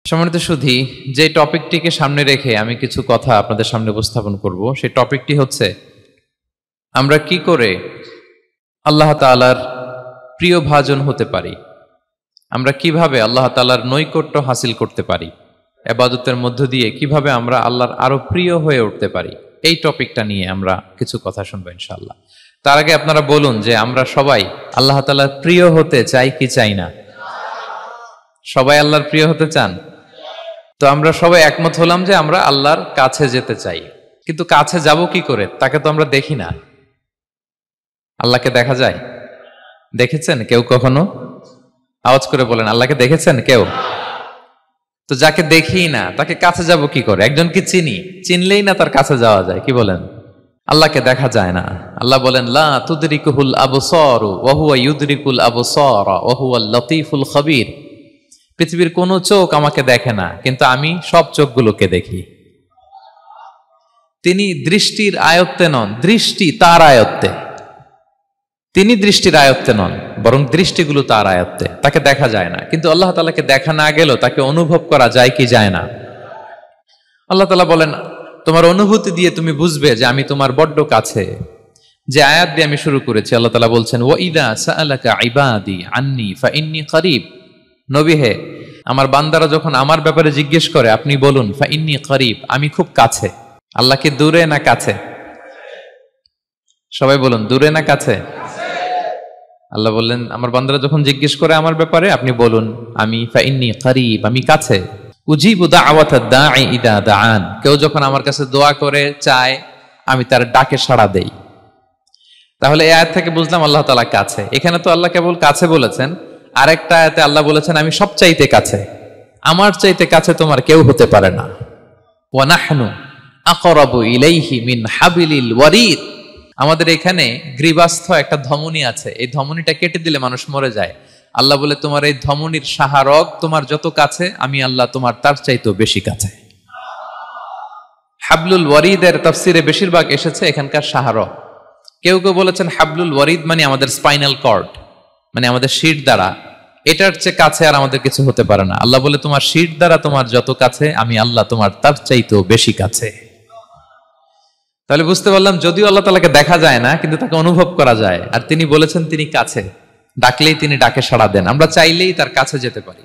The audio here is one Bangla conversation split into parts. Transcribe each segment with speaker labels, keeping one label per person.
Speaker 1: সম্মানিত সুধী, যে টপিকটিকে সামনে রেখে আমি কিছু কথা আপনাদের সামনে উপস্থাপন করব, সেই টপিকটি হচ্ছে আমরা কি করে আল্লাহ তাআলার প্রিয় ভাজন হতে পারি, আমরা কিভাবে আল্লাহ তাআলার নৈকট্য হাসিল করতে পারি, ইবাদতের মধ্য দিয়ে কিভাবে আমরা আল্লাহর আরো প্রিয় হয়ে উঠতে পারি। এই টপিকটা নিয়ে আমরা কিছু কথা শুনবো ইনশাআল্লাহ। তার আগে আপনারা বলুন যে আমরা সবাই আল্লাহ তাআলার প্রিয় হতে চাই কি চাই না? সবাই আল্লাহর প্রিয় হতে চান? তো আমরা সবাই একমত হলাম যে আমরা আল্লাহর কাছে যেতে চাই, কিন্তু কাছে যাব কি করে? তাকে তো আমরা দেখি না। আল্লাহকে দেখা যায়? দেখেছেন কেউ কখনো? আওয়াজ করে বলেন, আল্লাহকে দেখেছেন কেউ? তো যাকে দেখি না তাকে কাছে যাব কি করে? একজনকে চিনলেই না তার কাছে যাওয়া যায়, কি বলেন? আল্লাহকে দেখা যায় না। আল্লাহ বলেন, লা তুদরিকুহুল আবসার ওয়া হুয়া ইউদরিকুল আবসার ওয়া হুয়াল লতীফুল খবীর। পৃথিবীর কোনো চোখ আমাকে দেখে না, কিন্তু আমি সব চোখগুলোকে দেখি। তিনি দৃষ্টির আয়ত্তে নন, দৃষ্টি তার আয়ত্তে। তিনি দৃষ্টির আয়ত্তে নন, বরং দৃষ্টিগুলো তার আয়ত্তে। তাকে দেখা যায় না, কিন্তু আল্লাহ তাআলাকে দেখা না গেলেও তাকে অনুভব করা যায় কি যায় না? আল্লাহ তাআলা বলেন, তোমার অনুভূতি দিয়ে তুমি বুঝবে যে আমি তোমার বড্ড কাছে। যে আয়াত দিয়ে আমি শুরু করেছি, আল্লাহ তাআলা বলছেন, ওয়া ইযা সাআলাকা ইবাদি আন্নী ফাইন্নী করিব। নবী হে, আমার বান্দারা যখন আমার ব্যাপারে জিজ্ঞেস করে আপনি বলুন ফাইন্নী করিব, আমি খুব কাছে। আল্লাহ কি দূরে না কাছে? সবাই বলুন, দূরে না কাছে? আল্লাহ বললেন, আমার বান্দারা যখন জিজ্ঞেস করে আমার ব্যাপারে আপনি বলুন আমি ফাইন্নী করিব, আমি কাছে। উজিবু দাওয়াতাদ দাঈ ইযা দাআন। কেউ যখন আমার কাছে দোয়া করে চায়, আমি তার ডাকে সাড়া দেই। তাহলে এই আয়াত থেকে বুঝলাম আল্লাহ তাআলা কাছে। এখানে তো আল্লাহ কেবল কাছে বলেছেন, আরেকটা আয়াতে আল্লাহ বলেছেন আমি সবচাইতে কাছে, আমার চাইতে কাছে তোমার কেউ হতে পারে না। ওয়া নাহনু আকরাবু ইলাইহি মিন হাবিলিল ওয়ারিদ। আমাদের এখানে গ্রীবাস্থ একটা ধমনী আছে, এই ধমনীটা কেটে দিলে মানুষ মরে যায়। আল্লাহ বলে তোমার এই ধমনীর সাহারক তোমার যত কাছে, আমি আল্লাহ তোমার তার চাইতেও বেশি কাছে। হাবলুল ওয়ারিদের তাফসিরে বেশিরভাগ এসেছে এখানকার সাহারক। কেউ কেউ বলেছেন হাবলুল ওয়ারিদ মানে আমাদের স্পাইনাল কর্ড, মানে আমাদের শির দ্বারা। এটার চেয়ে কাছে আর আমাদের কিছু হতে পারে না। আল্লাহ বলে তোমার শির দ্বারা তোমার যত কাছে, আমি আল্লাহ তোমার তার চাইতেও বেশি কাছে। তাহলে বুঝতে পারলাম, যদিও আল্লাহ তাআলাকে দেখা যায় না, কিন্তু তাকে অনুভব করা যায়। আর তিনি বলেছেন তিনি কাছে, ডাকলেই তিনি ডাকে সাড়া দেন। আমরা চাইলেই তার কাছে যেতে পারি।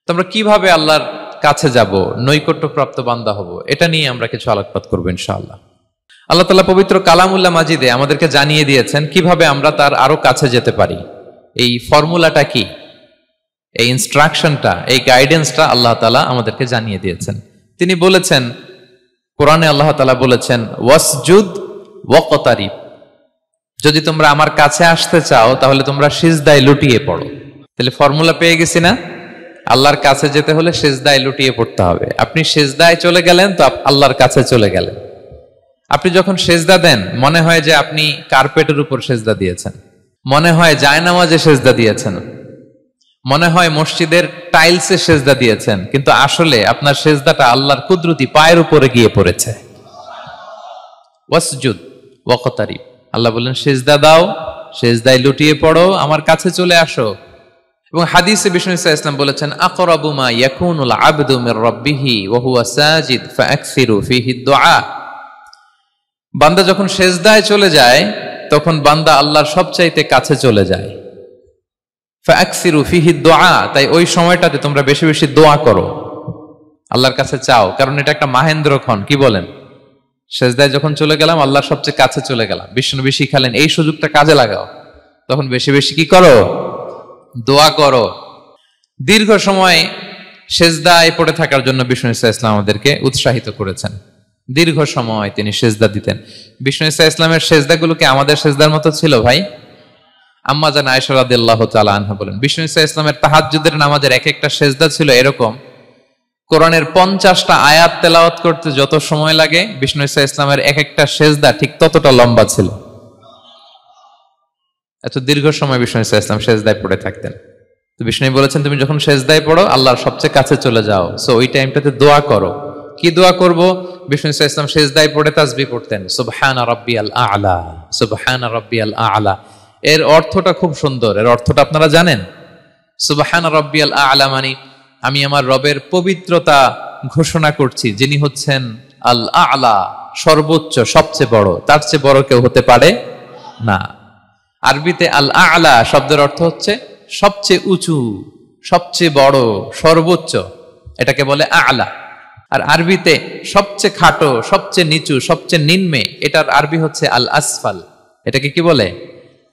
Speaker 1: তো আমরা কিভাবে আল্লাহর কাছে যাব, নৈকট্যপ্রাপ্ত বান্দা হব, এটা নিয়ে আমরা কিছু আলোকপাত করবো ইনশাআল্লাহ। আল্লাহ তাআলা পবিত্র কালামুল্লাহ মাজিদে আমাদেরকে জানিয়ে দিয়েছেন কিভাবে আমরা তার আরো কাছে যেতে পারি। এই ফর্মুলাটা কি, এই ইনস্ট্রাকশনটা, এই গাইডেন্সটা আল্লাহ তাআলা আমাদেরকে জানিয়ে দিয়েছেন। তিনি বলেছেন, কোরআনে আল্লাহ তাআলা বলেছেন, ওয়াসজুদ ওয়াকতারিব। যদি তোমরা আমার কাছে আসতে চাও তাহলে তোমরা সিজদায় লুটিয়ে পড়ো। তাহলে ফর্মুলা পেয়ে গেছি না? আল্লাহর কাছে যেতে হলে সিজদায় লুটিয়ে পড়তে হবে। আপনি সিজদায় চলে গেলেন তো আল্লাহর কাছে চলে গেলেন। আপনি যখন সেজদা দেন মনে হয় যে আপনি কার্পেটের উপর সেজদা দিয়েছেন, মনে হয় জায়নামাজে সেজদা দিয়েছেন, মনে হয় মসজিদের টাইলসে সেজদা দিয়েছেন, কিন্তু আসলে আপনার সেজদাটা আল্লাহর কুদরতি পায়ের উপরে গিয়ে পড়েছে। ওয়াসজুদ ওয়াকতারিব। আল্লাহ বললেন সেজদা দাও, সেজদায় লুটিয়ে পড়ো, আমার কাছে চলে আসো। এবং হাদিসে বিষ্ণু ইসা ইসলাম বলেছেন, আকরাবু মা ইয়াকুনুল আবদু মির রাব্বিহি ওয়া হুয়া সাজিদ ফাআকসিরু ফীহি দুআ। বান্দা যখন সেজদায় চলে যায় তখন বান্দা আল্লাহর সবচাইতে কাছে চলে যায়। ফাআকসিরু ফীহি দুআ, তাই ওই সময়টাতে তোমরা বেশি বেশি দোয়া করো, আল্লাহর কাছে চাও, কারণ এটা একটা মাহেন্দ্রক্ষণ। কি বলেন? সেজদায় যখন চলে গেলাম আল্লাহর সবচেয়ে কাছে চলে গেলাম। বিষ্ণু শিখালেন এই সুযোগটা কাজে লাগাও, তখন বেশি বেশি কি করো? দোয়া করো। দীর্ঘ সময় সেজদায় পড়ে থাকার জন্য বিষ্ণু ইসলাম আমাদেরকে উৎসাহিত করেছেন। দীর্ঘ সময় তিনি সেজদা দিতেন। বিষ্ণু ইসলামের সেজদাগুলোকে আমাদের সেজদার মতো ছিল ভাই? আম্মা জান আয়েশা রাদিয়াল্লাহু তাআলা আনহা বলেন, বিষ্ণু ইসলামের তাহাজ্জুদের নামাজের এক একটা সেজদা ছিল এরকম, কোরআনের 50টা আয়াত তেলাওয়াত করতে যত সময় লাগে বিষ্ণু ইসলামের এক একটা সেজদা ঠিক ততটা লম্বা ছিল। এত দীর্ঘ সময় বিষ্ণু ইসলাম সেজদায় পড়ে থাকতেন। তো বিষ্ণু বলেছেন তুমি যখন সেজদায় পড়ো আল্লাহর সবচেয়ে কাছে চলে যাও, সো ওই টাইমটাতে দোয়া করো। কি দোয়া করব? বিষ্ণু ইসলাম সেজদায় পড়ে তাসবিহ পড়তেন, সুবহানা রাব্বিয়াল আ'লা, সুবহানা রাব্বিয়াল আ'লা। এর অর্থটা খুব সুন্দর। এর অর্থটা আপনারা জানেন? সুবহানা রাব্বিয়াল আ'লা মানে আমি আমার রবের পবিত্রতা ঘোষণা করছি, যিনি হচ্ছেন আল আ'লা, সর্বোচ্চ, সবচেয়ে বড়, তার চেয়ে বড় কেউ হতে পারে না। আরবিতে আল আ'লা শব্দের অর্থ হচ্ছে সবচেয়ে উঁচু, সবচেয়ে বড়, সর্বোচ্চ, এটাকে বলে আ'লা। আর আরবিতে সবচেয়ে খাটো, সবচেয়ে নিচু, সবচেয়ে নিম্নে, এটার আরবি হচ্ছে আল আসফাল। এটাকে কি বলে?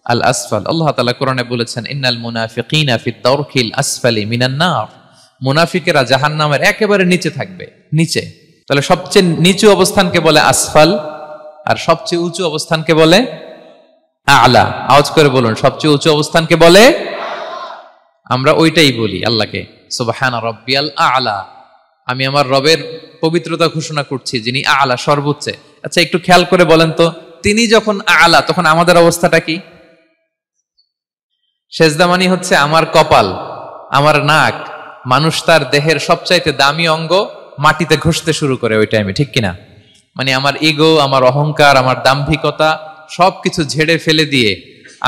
Speaker 1: আল আসফাল। আল্লাহ তাআলা কোরআনে বলেছেন, ইন্নাল মুনাফিকিনা ফিদ দারকিল আসফালি মিনান নার। মুনাফিকেরা জাহান্নামের একেবারে নিচে থাকবে, নিচে। তাহলে সবচেয়ে নিচু অবস্থানকে বলে আসফাল, আর সবচেয়ে উঁচু অবস্থানকে বলে আ'লা। আওয়াজ করে বলুন, সবচেয়ে উঁচু অবস্থানকে বলে, আমরা ওইটাই বলি আল্লাহকে, সুবহানা রাব্বিয়াল আ'লা। আমি আমার রবের পবিত্রতা ঘোষণা করছি, যিনি আ'লা, সর্বোচ্চ। আচ্ছা, একটু খেয়াল করে বলেন তো, তিনি যখন আ'লা, তখন আমাদের অবস্থাটা কি? সেজদা মানে হচ্ছে আমার কপাল, আমার নাক, মানুষ তার দেহের সবচাইতে দামি অঙ্গ মাটিতে ঘষতে শুরু করে ওই টাইমে, ঠিক কিনা? মানে আমার ইগো, আমার অহংকার, আমার দাম্ভিকতা সবকিছু ঝেড়ে ফেলে দিয়ে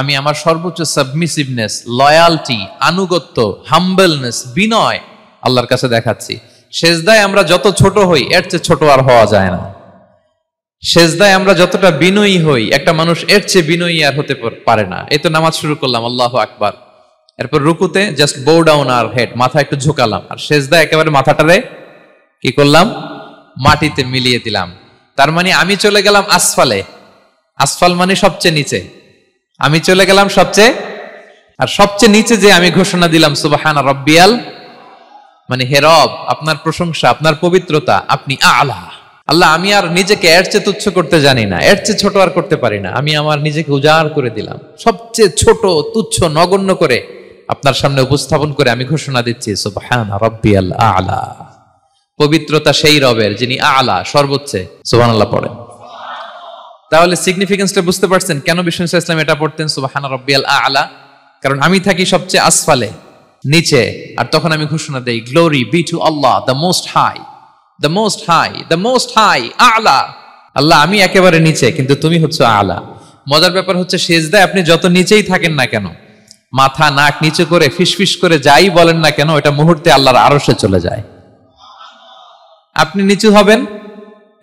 Speaker 1: আমি আমার সর্বোচ্চ সাবমিসিভনেস, লয়ালটি, আনুগত্য, হাম্বলনেস, বিনয় আল্লাহর কাছে দেখাচ্ছি। সেজদায় আমরা যত ছোট হই, এর চেয়ে ছোট আর হওয়া যায় না। সেজদায় আমরা যতটা বিনয়ী হই, একটা মানুষ এর চেয়ে বিনয়ী আর হতে পারে না। এই তো নামাজ শুরু করলাম, আল্লাহু আকবার, এরপর রুকুতে জাস্ট বো ডাউন আর হেড, মাথা একটু ঝুঁকালাম, আর সেজদায় একেবারে মাথাটারে কি করলাম? মাটিতে মিলিয়ে দিলাম। তার মানে আমি চলে গেলাম আসফালে। আসফাল মানে সবচেয়ে নিচে, আমি চলে গেলাম সবচেয়ে, আর সবচেয়ে নিচে যে আমি ঘোষণা দিলাম সুবহানা রাব্বিয়াল, মানে হে রব, আপনার প্রশংসা, আপনার পবিত্রতা, আপনি আ'লা। আল্লাহ, আমি আর নিজেকে এর চেয়ে তুচ্ছ করতে জানি না, এর চেয়ে ছোট আর করতে পারি না। আমি আমার নিজেকে উজাড় করে দিলাম, সবচেয়ে ছোট, তুচ্ছ, নগণ্য করে আপনার সামনে উপস্থাপন করে আমি ঘোষণা দিচ্ছি সুবহানা রাব্বিয়াল আ'লা। পবিত্রতা সেই রবের যিনি আ'লা, সর্বোচ্চ। সুবহানাল্লাহ পড়েন। তাহলে সিগনিফিকেন্সটা বুঝতে পারছেন কেন বিষ্ণু সাল্লাল্লাহু আলাইহি ওয়াসাল্লাম এটা পড়তেন সুবহানা রাব্বিয়াল আ'লা? কারণ আমি থাকি সবচেয়ে আসফালে, নিচে, আর তখন আমি ঘোষণা দেই, glory be to Allah the most high, the most high, the most high, আ'লা। আল্লাহ, আমি একেবারে নিচে, কিন্তু তুমি হচ্ছে আ'লা। মজার ব্যাপার হচ্ছে, সেজদায় আপনি যত নিচেই থাকেন না কেন, মাথা নাক নিচু করে ফিসফিস করে যাই বলেন না কেন, এটা মুহূর্তে আল্লাহর আরশে চলে যায়। আপনি নিচু হবেন,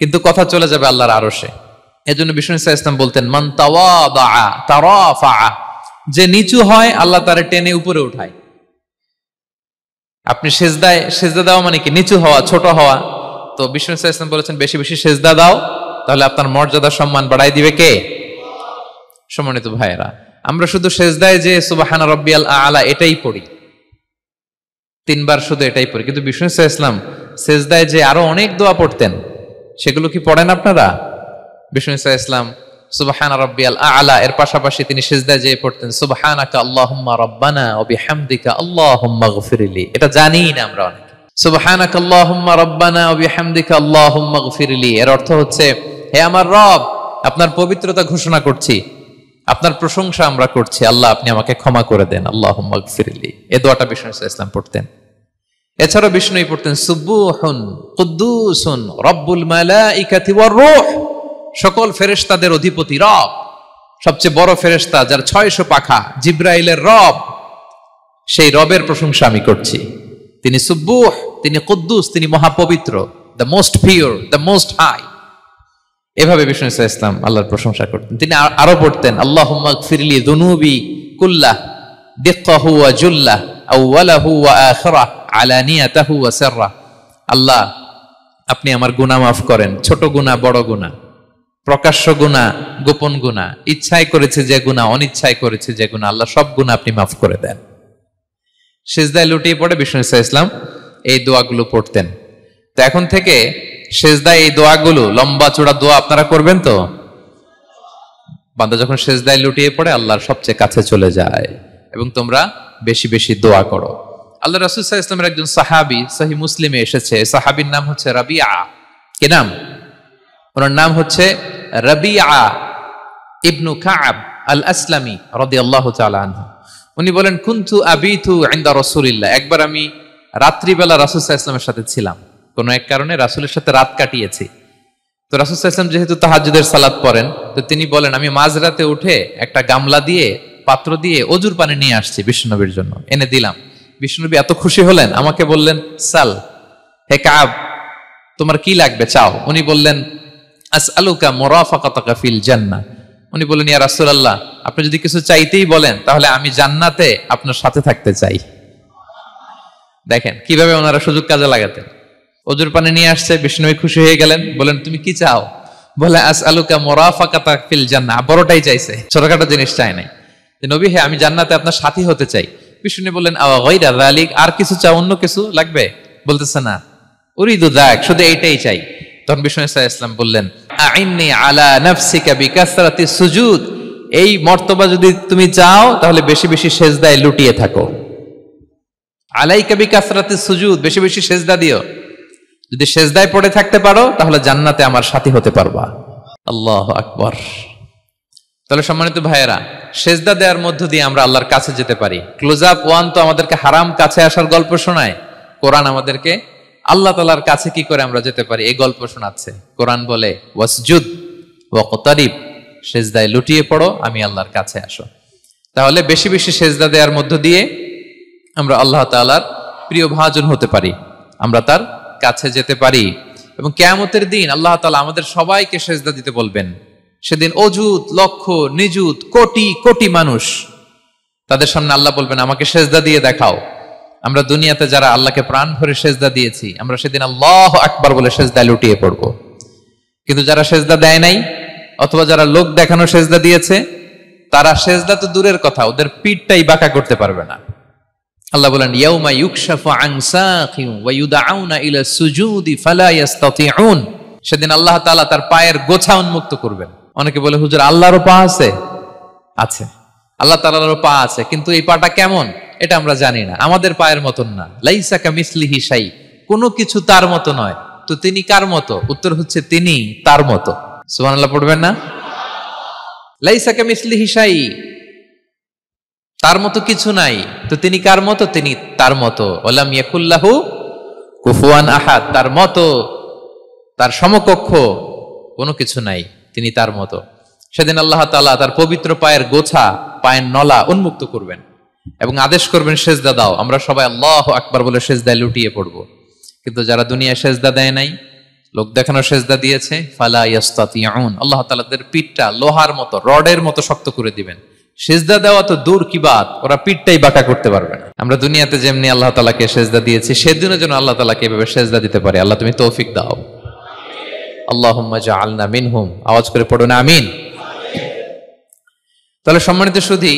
Speaker 1: কিন্তু কথা চলে যাবে আল্লাহর আরশে। এজন্য বিষ্ণু সাল্লাল্লাহু আলাইহি ওয়াসাল্লাম বলতেন, মান তাওয়াদা তারাফা, যে নিচু হয় আল্লাহ তারে টেনে উপরে উঠায়। আপনি সেজদায়, সেজদা দেওয়া মানে কি? নিচু হওয়া, ছোট হওয়া। তো বিষ্ণু সাল্লাল্লাহু আলাইহি ওয়াসাল্লাম বলেছেন, বেশি বেশি সেজদা দাও, তাহলে আপনার মর্যাদা, সম্মান বাড়াই দিবে কে? সম্মানিত ভাইয়েরা, আমরা শুধু সেজদায় যে সুবহানা রাব্বিয়াল আ'লা এটাই পড়ি, 3 বার শুধু এটাই পড়ি, কিন্তু বিষ্ণু সাল্লাল্লাহু আলাইহি ওয়াসাল্লাম সেজদায় যে আরো অনেক দোয়া পড়তেন, সেগুলো কি পড়েন আপনারা? বিষ্ণু সাল্লাল্লাহু আলাইহি ওয়াসাল্লাম সুবহানা রাব্বিয়াল আ'লা এর পাশাপাশি তিনি সিজদায় যেয়ে পড়তেন সুবহানাকা আল্লাহুম্মা রাব্বানা ওয়া বিহামদিকা আল্লাহুম্মা গফিরলি। এটা জানি না আমরা অনেকে। সুবহানাকা আল্লাহুম্মা রাব্বানা ওয়া বিহামদিকা আল্লাহুম্মা গফিরলি এর অর্থ হচ্ছে, হে আমার রব, আপনার পবিত্রতা ঘোষণা করছি, আপনার প্রশংসা আমরা করছি, আল্লাহ আপনি আমাকে ক্ষমা করে দেন, আল্লাহুম্মা গফিরলি। এই দোয়াটা বিষ্ণু সাল্লাল্লাহু আলাইহি ওয়াসাল্লাম পড়তেন। এছাড়াও বিষ্ণু পড়তেন সুবহুন কুদ্দুসুন রব্বুল মালাইকাতি ওয়ার রূহ, সকল ফেরেশতাদের অধিপতি রব, সবচেয়ে বড় ফেরেশতা যার 600 পাখা, জিব্রাইলের রব, সেই রবের প্রশংসা আমি করছি। তিনি সুবুহ, তিনি কুদ্দুস, তিনি মহাপবিত্র, the most pure, the most high. এভাবে বিষ্ণু সাল্লাল্লাহু আলাইহি ওয়াসাল্লাম আল্লাহর প্রশংসা করতেন। তিনি আরো পড়তেন, আল্লাহুম্মা গফিরলি যুনুবি কুল্লাহ দিক্কাহু ওয়া জুল্লাহ আউওয়ালাহু ওয়া আখিরাহ আলানিয়াতাহু ওয়া সিররাহ। আল্লাহ, আপনি আমার গুনাহ মাফ করেন, ছোট গুনাহ, বড় গুনাহ, প্রকাশ্য গুনাহ, গোপন গুনাহ, ইচ্ছায় করেছে যে গুনাহ, অনিচ্ছায় করেছে যে গুনাহ, আল্লাহ সব গুনাহ আপনি মাফ করে দেন। সিজদায় লুটিয়ে পড়ে বিষ্ণু সাল্লাল্লাহু আলাইহি ওয়াসাল্লাম এই দোয়াগুলো পড়তেন। তো এখন থেকে সিজদায় এই দোয়াগুলো, লম্বা চূড়া দোয়া আপনারা করবেন তো? বান্দা যখন সিজদায় লুটিয়ে পড়ে আল্লাহর সবচেয়ে কাছে চলে যায়, এবং তোমরা বেশি বেশি দোয়া করো। আল্লাহ রাসূল সাল্লাল্লাহু আলাইহি ওয়াসাল্লামের একজন সাহাবী সহিহ মুসলিমে এসেছে, সাহাবীর নাম হচ্ছে রাবিআ। কি নাম? ওনার নাম হচ্ছে রাবিআ ইবনু কাব আল আসলামি রাদিয়াল্লাহু তাআলা আনহু। উনি বলেন, কুনতু আবিতু ইনদা রাসূলিল্লাহ, একবার আমি রাত্রিবেলা রাসূল সাল্লাল্লাহু আলাইহি ওয়াসাল্লামের সাথে ছিলাম, কোনো এক কারণে রাসূলের সাথে রাত কাটিয়েছি। তো রাসূল সাল্লাল্লাহু আলাইহি ওয়াসাল্লাম যেহেতু তাহাজ্জুদের সালাত পড়েন, তো তিনি বলেন, আমি মাঝরাতে উঠে একটা গামলা দিয়ে, পাত্র দিয়ে অজুর পানি নিয়ে আসছি বিশ্বনবীর জন্য, এনে দিলাম। বিষ্ণুনবী এত খুশি হলেন, আমাকে বললেন সাল, হে কাব তোমার কি লাগবে চাও। উনি বললেন আসআলুকা মুরাফাকাতাকা ফিল জান্নাহ। উনি বললেন ইয়া রাসূলুল্লাহ, আপনি যদি কিছু চাইতেই বলেন তাহলে আমি জান্নাতে আপনার সাথে থাকতে চাই। দেখেন কিভাবে ওনারা সুযোগ কাজে লাগাতেন। ওজুর পানি নিয়ে আসছে, বিষ্ণুনবী খুশি হয়ে গেলেন, বলেন তুমি কি চাও? বলে আসআলুকা মুরাফাকাতাকা ফিল জান্নাহ। বড়টাই চাইছে, ছোটখাটো জিনিস চাই নাই। নবী হে, আমি জান্নাতে আপনার সাথী হতে চাই। বিষ্ণু বললেন আওয়া গায়রা যালিক, আর কিছু চাও, অন্য কিছু লাগবে? বলতেছে না, উরিদু যাক, শুধু এইটাই চাই। তখন বিষ্ণু সাল্লাল্লাহু আলাইহি ওয়াসাল্লাম বললেন আইন্নি আলা নাফসিকা বিকাসরাতিস সুজুদ, এই মর্তবা যদি তুমি চাও তাহলে বেশি বেশি সেজদায় লুটিয়ে থাকো। আলাইকা বিকাসরাতিস সুজুদ, বেশি বেশি সেজদা দিও। যদি সেজদায় পড়ে থাকতে পারো তাহলে জান্নাতে আমার সাথী হতে পারবা। আল্লাহু আকবার। তাহলে সম্মানিত ভাইয়েরা, সেজদা দেওয়ার মধ্য দিয়ে আমরা আল্লাহর কাছে যেতে পারি। ক্লোজ আপ ওয়ান তো আমাদেরকে হারাম কাছে আসার গল্প শোনায়, কোরআন আমাদেরকে আল্লাহ তাআলার কাছে কি করে আমরা যেতে পারি এই গল্প শোনাচ্ছে। কোরআন বলে ওয়াসজুদ ওয়াকতারিব, সেজদায় লুটিয়ে পড়ো, আমি আল্লাহর কাছে আসো। তাহলে বেশি বেশি সেজদা দেওয়ার মধ্য দিয়ে আমরা আল্লাহ তাআলার প্রিয় ভাজন হতে পারি, আমরা তার কাছে যেতে পারি। এবং কিয়ামতের দিন আল্লাহ তাআলা আমাদের সবাইকে সেজদা দিতে বলবেন। সেদিন অযুত লক্ষ নিযুত কোটি কোটি মানুষ, তাদের সামনে আল্লাহ বলবেন আমাকে সেজদা দিয়ে দেখাও। আমরা দুনিয়াতে যারা আল্লাহকে প্রাণ ভরে সেজদা দিয়েছি, আমরা সেদিন আল্লাহু আকবার বলে সেজদায় লুটিয়ে পড়ব। কিন্তু যারা সেজদা দেয় নাই, অথবা যারা লোক দেখানো সেজদা দিয়েছে, তারা সেজদা তো দূরের কথা, ওদের পিঠটাই বাঁকা করতে পারবে না। আল্লাহ বলেন ইয়াউমা ইউকশাফু আন সাকিন ওয়া ইউদআউনা ইলা সুজুদি ফালা ইস্তাতিউন, সেদিন আল্লাহ তাআলা তার পায়ের গোছা উন্মুক্ত করবেন। অনেকে বলে হুজুর আল্লাহরও পা আছে? আছে, আল্লাহ তাআলারও পা আছে, কিন্তু এই পাটা কেমন এটা আমরা জানি না, আমাদের পায়ের মতন না। লাইসা কামিসলিহি শাই, কোনো কিছু তার মতো নয়। তো তিনি কার মতো? উত্তর হচ্ছে তিনি তার মতো। সুবহানাল্লাহ পড়বেন না? লাইসা কামিসলিহি শাই, তার মতো কিছু নাই। তো তিনি কার মতো? তিনি তার মতো। ওয়ালাম ইয়াকুল্লাহু কুফুয়ান আহাদ, তার মতো, তার সমকক্ষ কোনো কিছু নাই, তিনি তার মতো। সেদিন আল্লাহ তাআলা তার পবিত্র পায়ের গোছা, পায়ের নলা উন্মুক্ত করবেন এবং আদেশ করবেন সেজদা দাও। আমরা সবাই আল্লাহু আকবার বলে সেজদায় লুটিয়ে পড়ব। কিন্তু যারা দুনিয়ায় সেজদা দেয় নাই, লোক দেখানো সেজদা দিয়েছে, ফালা ইস্তাতিউন, আল্লাহ তাআলা তাদের পিঠটা লোহার মতো, রডের মতো শক্ত করে দিবেন। সেজদা দেওয়া তো দূর কি বাত, ওরা পিঠটাই বাঁকা করতে পারবে না। আমরা দুনিয়াতে যেমনি আল্লাহ তাআলাকে সেজদা দিয়েছি, সেদিনও যেন আল্লাহ তাআলাকে এভাবে সেজদা দিতে পারে। আল্লাহ তুমি তৌফিক দাও। আল্লাহুম্মা জাআলনা মিনহুম, আওয়াজ করে পড়ুন আমিন। তাহলে সম্মানিত সুধী,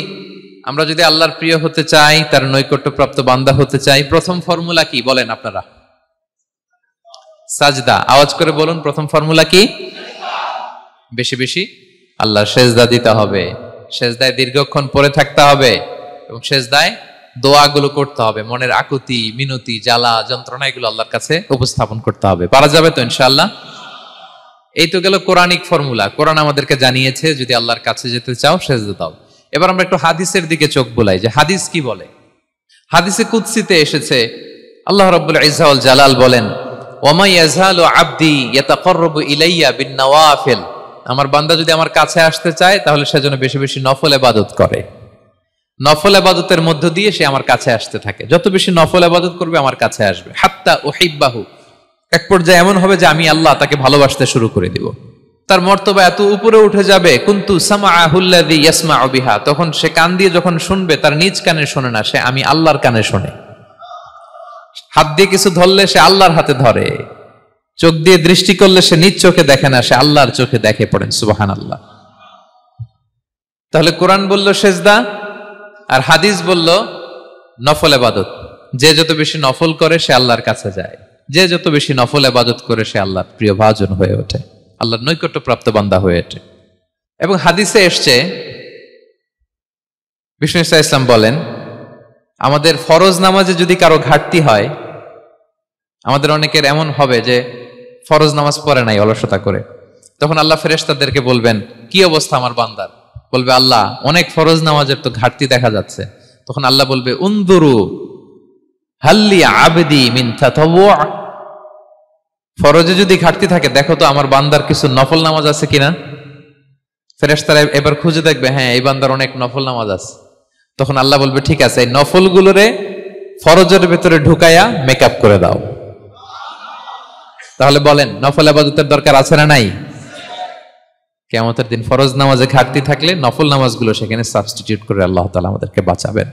Speaker 1: আমরা যদি আল্লাহর প্রিয় হতে চাই, তার নৈকট্যপ্রাপ্ত বান্দা হতে চাই, প্রথম ফর্মুলা কি বলেন আপনারা? সাজদা। আওয়াজ করে বলুন, প্রথম ফর্মুলা কি? বেশি বেশি আল্লাহর সেজদা দিতে হবে, সেজদায় দীর্ঘক্ষণ পড়ে থাকতে হবে এবং সেজদায় দোয়াগুলো করতে হবে। মনের আকুতি মিনতি জ্বালা যন্ত্রণা এগুলো আল্লাহর কাছে উপস্থাপন করতে হবে। পারা যাবে তো ইনশাআল্লাহ? এই তো গেল কোরআনিক ফর্মুলা। কোরআন আমাদেরকে জানিয়েছে যদি আল্লাহর কাছে যেতে চাও সেজদা দাও। এবার আমরা একটু হাদিসের দিকে চোখ বুলাই যে হাদিস কি বলে। হাদিসে কুদসিতে এসেছে, আল্লাহ রাব্বুল ইজ্জা ওয়াল জালাল বলেন ওয়ামা ইয়াজালু আবদি ইয়াতাকাররাবু ইলাইয়া বিন-নওয়াফিল, আমার বান্দা যদি আমার কাছে আসতে চায় তাহলে সে যেন বেশি বেশি নফল ইবাদত করে। নফল ইবাদতের মধ্য দিয়ে সে আমার কাছে আসতে থাকে। যত বেশি নফল ইবাদত করবে আমার কাছে আসবে। হাত্তা উহিব্বাহু, এক পর্যায়ে এমন হবে যে আমি আল্লাহ তাকে ভালোবাসতে শুরু করে দিব। তার মর্তবা এত উপরে উঠে যাবে, কুনতু সামাআহুল্লাযী ইয়াসমাউ বিহা, তখন সে কান দিয়ে যখন শুনবে তার নিজ কানে শোনে না, সে আমি আল্লাহর কানে শোনে। হাত দিয়ে কিছু ধরলে সে আল্লাহর হাতে ধরে, চোখ দিয়ে দৃষ্টি করলে সে নিজ চোখে দেখে না, সে আল্লাহর চোখে দেখে। পড়েন সুবহানাল্লাহ। তাহলে কোরআন বলল সেজদা, আর হাদিস বলল নফল ইবাদত। যে যত বেশি নফল করে সে আল্লাহর কাছে যায়, যে যত বেশি নফল ইবাদত করে সে আল্লাহর প্রিয় ভাজন হয়ে ওঠে, আল্লাহর নৈকট্যপ্রাপ্ত বান্দা হয়ে ওঠে। এবং হাদিসে এসছে, বিষ্ণু ইসা ইসলাম বলেন আমাদের ফরজ নামাজে যদি কারো ঘাটতি হয়, আমাদের অনেকের এমন হবে যে ফরজ নামাজ পড়ে নাই অলসতা করে, তখন আল্লাহ ফেরেশতাদেরকে বলবেন কি অবস্থা আমার বান্দার? বলবে আল্লাহ অনেক ফরজ নামাজের তো ঘাটতি দেখা যাচ্ছে। তখন আল্লাহ বলবে উনদুরু হাল্লি আবদি মিন তাতাওয়ু, ফরজে যদি ঘাটতি থাকে দেখো তো আমার বান্দার কিছু নফল নামাজ আছে কিনা। ফেরেশতারা এবার খুঁজে দেখবে, হ্যাঁ এই বান্দার অনেক নফল নামাজ আছে। তখন আল্লাহ বলবে ঠিক আছে, এই নফল গুলোরে ফরজের ভেতরে ঢুকায়া মেকআপ করে দাও। তাহলে বলেন নফল ইবাদতের দরকার আছে না নাই? কিয়ামতের দিন ফরজ নামাজে ঘাটতি থাকলে নফল নামাজগুলো সেখানে সাবস্টিটিউট করে আল্লাহ তাআলা আমাদেরকে বাঁচাবেন।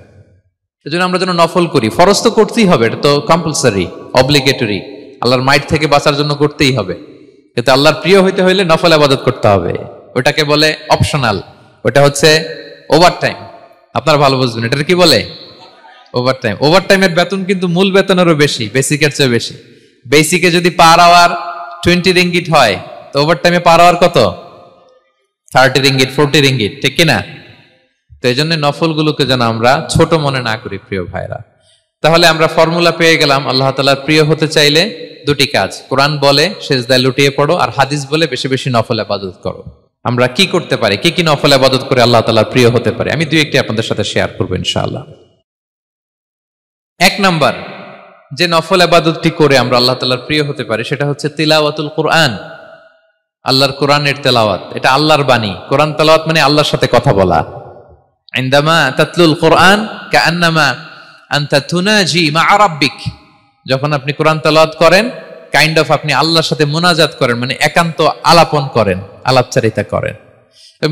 Speaker 1: এজন্য আমরা যেন নফল করি। ফরজ তো করতেই হবে, এটা তো কম্পালসারি, অব্লিগেটরি, আল্লাহর মাইট থেকে বাঁচার জন্য করতেই হবে। কিন্তু আল্লাহর প্রিয় হইতে হইলে নফল ইবাদত করতে হবে। ওটাকে বলে অপশনাল, ওটা হচ্ছে ওভারটাইম। আপনারা ভালো বুঝবেন, এটা কি বলে? ওভারটাইম। ওভারটাইমের বেতন কিন্তু মূল বেতনেরও বেশি, বেসিকের চেয়ে বেশি। বেসিকে যদি পার আওয়ার 20 রিঙ্গিট হয়, তো ওভারটাইমে পার আওয়ার কত? 30 রিঙ্গিট, 40 রিঙ্গিট, ঠিক কিনা? তো এই জন্য নফলগুলোকে যেন আমরা ছোট মনে না করি প্রিয় ভাইরা। তাহলে আমরা ফর্মুলা পেয়ে গেলাম, আল্লাহ তাআলার প্রিয় হতে চাইলে দুটি কাজ, কোরআন বলে সিজদায় লুটিয়ে পড়ো, আর হাদিস বলে বেশি বেশি নফল ইবাদত করো। আমরা কি করতে পারি, কি কি নফল ইবাদত করে আল্লাহ তাআলার প্রিয় হতে পারি, আমি দুই একটি আপনাদের সাথে শেয়ার করবো ইনশাআল্লাহ। এক নাম্বার যে নফল ইবাদতটি করে আমরা আল্লাহ তাআলার প্রিয় হতে পারি সেটা হচ্ছে তিলাওয়াতুল কোরআন, আল্লাহর কোরআনের তেলাওয়াত। এটা আল্লাহর বাণী। কোরআন তেলাওয়াত মানে আল্লাহর সাথে কথা বলা। ইনদামা তাতলুল কোরআন কাআন্নামা আনতা তুনাজি মা রাব্বিক, যখন আপনি কোরআন তেলাওয়াত করেন কাইন্ড অফ আপনি আল্লাহর সাথে মুনাজাত করেন, মানে একান্ত আলাপন করেন, আলাপচারিতা করেন।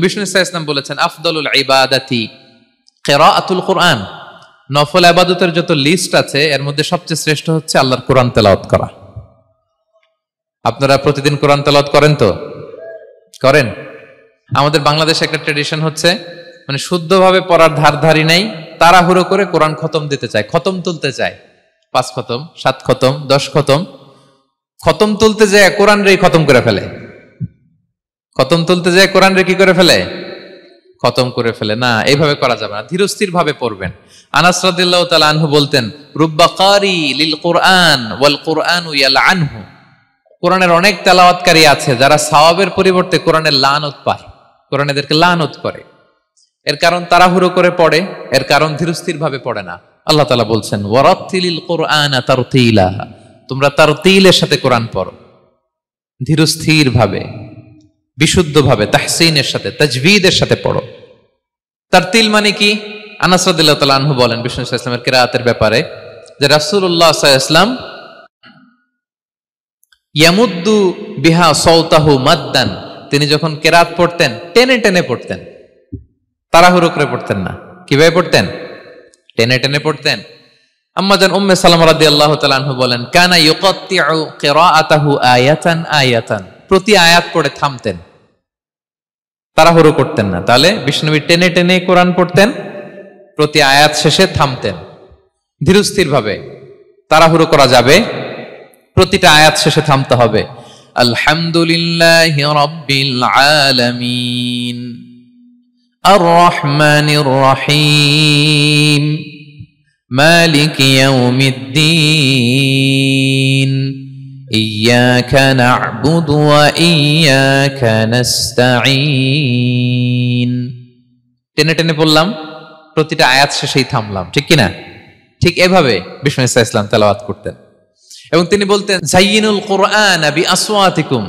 Speaker 1: বিষ্ণু সাল্লাল্লাহু আলাইহি ওয়াসাল্লাম বলেছেন আফদালুল ইবাদাতি কিরাআতুল কোরআন, নফল ইবাদতের যত লিস্ট আছে এর মধ্যে সবচেয়ে শ্রেষ্ঠ হচ্ছে আল্লাহর কোরআন তেলাওয়াত করা। আপনারা প্রতিদিন কোরআন তেলাওয়াত করেন তো? করেন? আমাদের বাংলাদেশে একটা ট্র্যাডিশন হচ্ছে, মানে শুদ্ধভাবে পড়ার ধারধারি নাই, তাড়াহুড়ো করে কোরআন খতম দিতে চায়, খতম তুলতে চায়। 5 খতম, 7 খতম, 10 খতম। খতম তুলতে যায় কোরআন রে খতম করে ফেলে। খতম তুলতে যায় কোরআন রে কি করে ফেলে? খতম করে ফেলে। না, এইভাবে করা যাবে না, ধীরস্থির ভাবে পড়বেন। আনাস রাদিয়াল্লাহু তাআলা আনহু বলতেন, রুব্বা কারি লিল কোরআন ওয়াল কোরআনু ইয়ালআনহু, কোরআনের অনেক তেলাওয়াতকারী আছে যারা সওয়াবের পরিবর্তে কোরআনের লানত পায়, কোরআন এদেরকে লানত করে। এর কারণ তাড়াহুড়ো করে পড়ে, এর কারণ ধীরস্থির ভাবে পড়ে না। আল্লাহ তাআলা বলছেন ওয়ারাত্তিলিল কোরআনা তারতিলা, তোমরা তারতিলের সাথে কোরআন পড়ো, ধীরস্থির ভাবে, বিশুদ্ধ ভাবে, তাহসিনের সাথে, তাজবিদের সাথে পড়ো। তারতিল মানে কি? আনাস রাদিয়াল্লাহু তাআলা আনহু বলেন বিষ্ণু সাল্লাল্লাহু আলাইহি ওয়াসাল্লামের কিরাআতের ব্যাপারে যে রাসূলুল্লাহ সাল্লাল্লাহু আলাইহি ওয়াসাল্লাম ইয়ামুদ্দু বিহা সাওতাহু মাদ্দান, তিনি যখন কিরাত পড়তেন টেনে টেনে পড়তেন, তাড়াহুড়ো করে পড়তেন না। কিভাবে পড়তেন? টেনে টেনে পড়তেন। আম্মা জান উম্মে সালামা রাদিয়াল্লাহু তাআলা আনহা বলেন কানা ইউকাত্তিউ কিরাআতাহু আয়াতান আয়াতান, প্রতি আয়াত পড়ে থামতেন, তাড়াহুড়ো করতেন না। তাহলে বিষ্ণুনবী টেনে টেনে কোরআন পড়তেন, প্রতি আয়াত শেষে থামতেন, ধীরস্থির ভাবে। তাড়াহুড়ো করা যাবে, প্রতিটা আয়াত শেষে থামতে হবে। আলহামদুলিল্লাহি রাব্বিল আলামিন আর রহমানির রহিম মালিকি ইয়াউমিদ্দিন ইয়্যাকা না'বুদু ওয়া ইয়্যাকা নাস্তাঈন। টেনে টেনে বললাম, প্রতিটা আয়াত শেষেই থামলাম, ঠিক কিনা? ঠিক এভাবে বিষ্ণু ইসা ইসলাম তেলাওয়াত করতেন। এবং তিনি বলতেন জাইয়িনুল কোরআন বিআসওয়াতিকুম,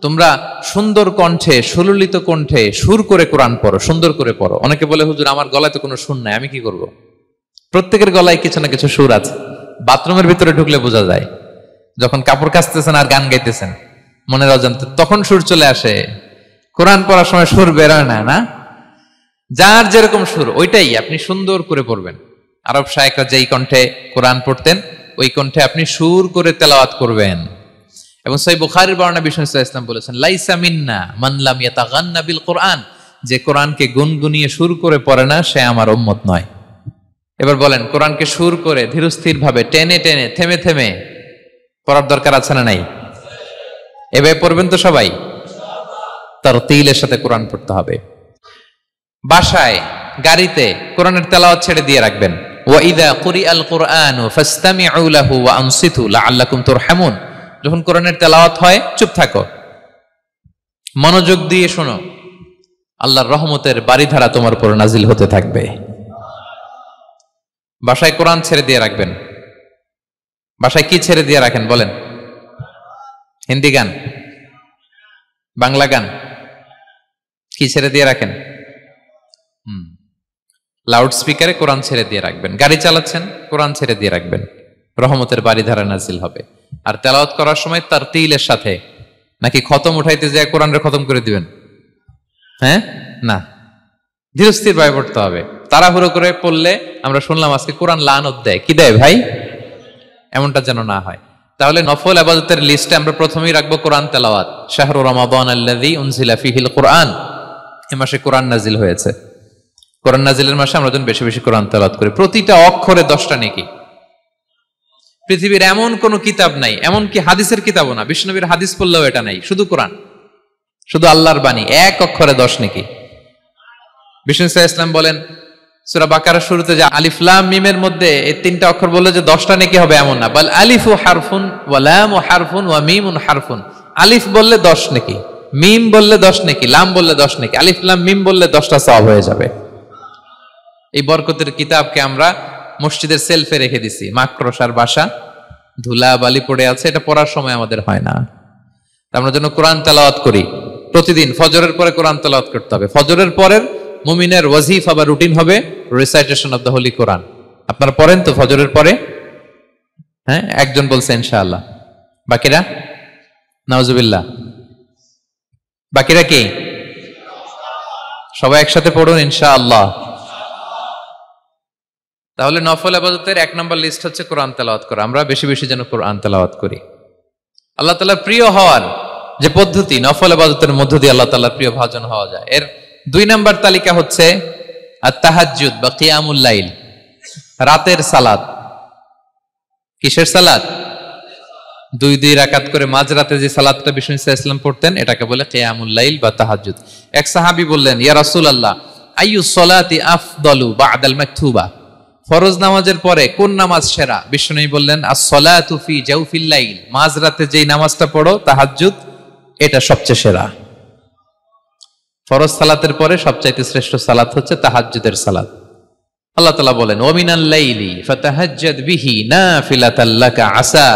Speaker 1: তোমরা সুন্দর কণ্ঠে, সুললিত কণ্ঠে সুর করে কোরআন পড়ো, সুন্দর করে পড়ো। অনেকে বলে হুজুর আমার গলায় তো কোনো সুর নাই, আমি কি করব? প্রত্যেকের গলায় কিছু না কিছু সুর আছে। বাথরুমের ভিতরে ঢুকলে বোঝা যায়, যখন কাপড় কাচতেছেন আর গান গাইতেছেন মনের অজান্তে, তখন সুর চলে আসে। কোরআন পড়ার সময় সুর বেরোয় না, না? যার যেরকম সুর ওইটাই আপনি সুন্দর করে পড়বেন। আরব শায়েখরা যেই কণ্ঠে কোরআন পড়তেন ওই কণ্ঠে আপনি সুর করে তেলাওয়াত করবেন। এবং সহিহ বুখারীর বর্ণনা বিষ্ণু সাল্লাল্লাহু আলাইহি ওয়াসাল্লাম বলেছেন লাইসা মিন্না মান লাম ইয়াতাগান্না বিল কোরআন, যে কোরআনকে গুনগুনিয়ে সুর করে পড়ে না সে আমার উম্মত নয়। এবার বলেন কোরআনকে সুর করে ধীরস্থির ভাবে টেনে টেনে থেমে থেমে পড়ার দরকার আছে না নাই? এভাবে পড়বেন তো সবাই? তারতিলের সাথে কোরআন পড়তে হবে। বাসায়, গাড়িতে কোরআনের তেলাওয়াত ছেড়ে দিয়ে রাখবেন। ওয়া ইযা কুরিআল কুরআনু ফাসতামিউ লাহু ওয়া আনসিতু লাআল্লাকুম তুরহামুন, যখন কোরআনের তেলাওয়াত হয় চুপ থাকো, মনোযোগ দিয়ে শোনো, আল্লাহর রহমতের বারিধারা তোমার উপর নাজিল হতে থাকবে। বাসায় কোরআন ছেড়ে দিয়ে রাখবেন। বাসায় কি ছেড়ে দিয়ে রাখেন বলেন? হিন্দি গান, বাংলা গান, কি ছেড়ে দিয়ে রাখেন? লাউড স্পিকারে কোরআন ছেড়ে দিয়ে রাখবেন, গাড়ি চালাচ্ছেন কোরআন ছেড়ে দিয়ে রাখবেন, রহমতের বাড়িধারা নাজিল হবে। আর তেলাওয়াত করার সময় তারতিলের সাথে, নাকি খতম উঠাইতে যায় কোরআনের খতম করে দিবেন? হ্যাঁ, না, ধীরস্থির ভাবে পড়তে হবে। তাড়াহুড়ো করে পড়লে আমরা শুনলাম আজকে কোরআন লানত দেয়, কি দেয় ভাই? এমনটা যেন না হয়। তাহলে নফল ইবাদতের লিস্টে আমরা প্রথমেই রাখবো কোরআন তেলাওয়াত। শাহরু রমাদান আল্লাযী উনজিলা ফীহিল কুরআন, এই মাসে কোরআন নাজিল হয়েছে। কোরআন নাজিলের মাসে আমরা যেন বেশি বেশি কোরআন তেলাওয়াত করি। প্রতিটা অক্ষরে 10টা নেকি। পৃথিবীর এমন কোন কিতাব নাই, এমন কি হাদিসের কিতাবও না, বিষ্ণুনবীর হাদিস পড়লেও এটা নাই, শুধু কোরআন, শুধু আল্লাহর বাণী, এক অক্ষরে 10 নেকি। বিষ্ণু ইসলাম বলেন সূরা বাকারার শুরুতে যে আলিফ লাম মিমের মধ্যে এই 3টা অক্ষর বললে যে 10টা নেকি হবে এমন না, বল আলিফু হারফুন ওয়া লামু হারফুন ওয়া মিমুন হারফুন। আলিফ বললে 10 নেকি, মিম বললে 10 নেকি, লাম বললে 10 নেকি, আলিফ লাম মিম বললে 10টা সওয়াব হয়ে যাবে। এই বরকতের কিতাবকে আমরা মসজিদের সেলফে রেখে দিছি, মাকড়সার বাসা, ধুলা বালি পড়ে আছে, এটা পড়ার সময় আমাদের হয় না। আমরা যেন কোরআন তেলাওয়াত করি প্রতিদিন। ফজরের পরে কোরআন তেলাওয়াত করতে হবে। ফজরের পরের মুমিনের ওয়াজিফা বা রুটিন হবে রিসাইটেশন অফ দ্য হোলি কোরআন। আপনারা পড়েন তো ফজরের পরে? হ্যাঁ, একজন বলছে ইনশাআল্লাহ, বাকিরা নাউজুবিল্লাহ, বাকিরা কি? সবাই একসাথে পড়ুন ইনশাআল্লাহ। তাহলে নফল ইবাদতের 1 নম্বর লিস্ট হচ্ছে কোরআন তেলাওয়াত করা। আমরা বেশি বেশি যেন কোরআন তেলাওয়াত করি। আল্লাহ তাআলার প্রিয় হওয়ার যে পদ্ধতি, নফল ইবাদতের মধ্য দিয়ে আল্লাহ তাআলার প্রিয় ভাজন হওয়া যায়। এর 2 নম্বর তালিকা হচ্ছে আত-তাহাজ্জুদ বা কিয়ামুল লাইল, রাতের সালাত। কিসের সালাত? 2 রাকাত করে মাঝরাতে যে সালাতটা বিষ্ণু ইসলাম পড়তেন এটাকে বলে কিয়ামুল লাইল বা তাহাজ্জুদ। এক সাহাবী বললেন, ইয়া রাসূলুল্লাহ আইয়ুস সালাতি আফদালু বা'দাল মাকতুবা, ফরজ নামাজের পরে কোন নামাজ সেরা? বিষ্ণু বললেন আস-সালাতু ফি জাওফিল লাইল, মাঝরাতে যেই নামাজটা পড়ো তাহাজ্জুদ, এটা সবচেয়ে সেরা। ফরজ সালাতের পরে সবচাইতে শ্রেষ্ঠ সালাত হচ্ছে তাহাজ্জুদের সালাত। আল্লাহ তাআলা বলেন ওয়া মিনাল লাইলি ফাতাহাজ্জাদ বিহি নাফিলাতাল লাকা আসা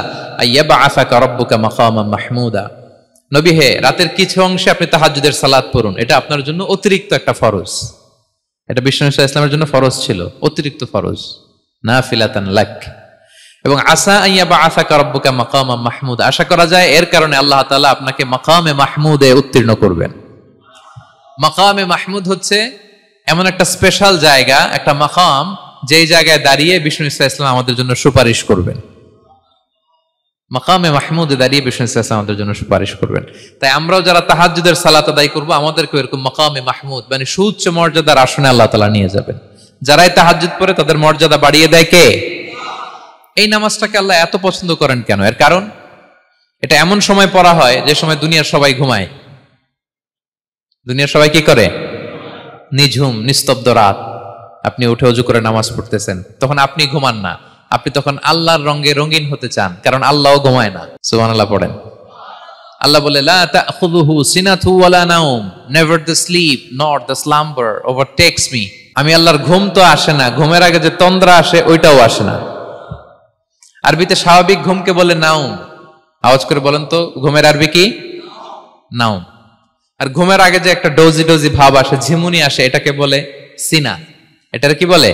Speaker 1: আইয়াবআসাকা রাব্বুকা মাকামান মাহমুদা। নবী হে, রাতের কিছু অংশে আপনি তাহাজ্জুদের সালাত পড়ুন, এটা আপনার জন্য অতিরিক্ত একটা ফরজ। এটা বিষ্ণু ইসলামের জন্য ফরজ ছিল, অতিরিক্ত ফরজ, নাফিলাতান লাক। এবং আসা আইয়াবআসাকা রাব্বুকা মাকামান মাহমুদা, আশা করা যায় এর কারণে আল্লাহ তাআলা আপনাকে মাকামে মাহমুদে উত্তীর্ণ করবেন। মাকামে মাহমুদ হচ্ছে এমন একটা স্পেশাল জায়গা, একটা মাকাম, যেই জায়গায় দাঁড়িয়ে বিষ্ণু ইসলাম আমাদের জন্য সুপারিশ করবেন। মাকামে মাহমুদে দাঁড়িয়ে বিষ্ণু ইসলাম আমাদের জন্য সুপারিশ করবেন। তাই আমরাও যারা তাহাজ্জুদের সালাত আদায় করবো, আমাদেরকে এরকম মাকামে মাহমুদ মানে সুউচ্চ মর্যাদার আসনে আল্লাহ তাআলা নিয়ে যাবেন। যারাই তাহাজ্জুদ পড়ে তাদের মর্যাদা বাড়িয়ে দেয় কে? এই নামাজটাকে আল্লাহ এত পছন্দ করেন কেন? এর কারণ এটা এমন সময় পড়া হয় যে সময় দুনিয়ার সবাই ঘুমায়। দুনিয়ার সবাই কি করে? নিঝুম নিস্তব্ধ রাত, আপনি উঠে ওযু করে নামাজ পড়তেছেন, তখন আপনি ঘুমান না, আপনি তখন আল্লাহর রঙে রঙিন হতে চান, কারণ আল্লাহও ঘুমায় না। সুবহানাল্লাহ পড়েন। আল্লাহ বলে লা তাখুযুহু সিনাতু ওয়ালা নাওম, never the sleep nor the slumber overtakes me. আমি আল্লাহর ঘুম তো আসে না, ঘুমের আগে যে তন্দ্রা আসে ওইটাও আসে না। আরবিতে স্বাভাবিক ঘুমকে বলে নাওম। আওয়াজ করে বলেন তো ঘুমের আরবি কি? নাওম। আর ঘুমের আগে যে একটা ডোজি ডোজি ভাব আসে, ঝিমুনি আসে, এটাকে বলে সিনা। এটার কি বলে?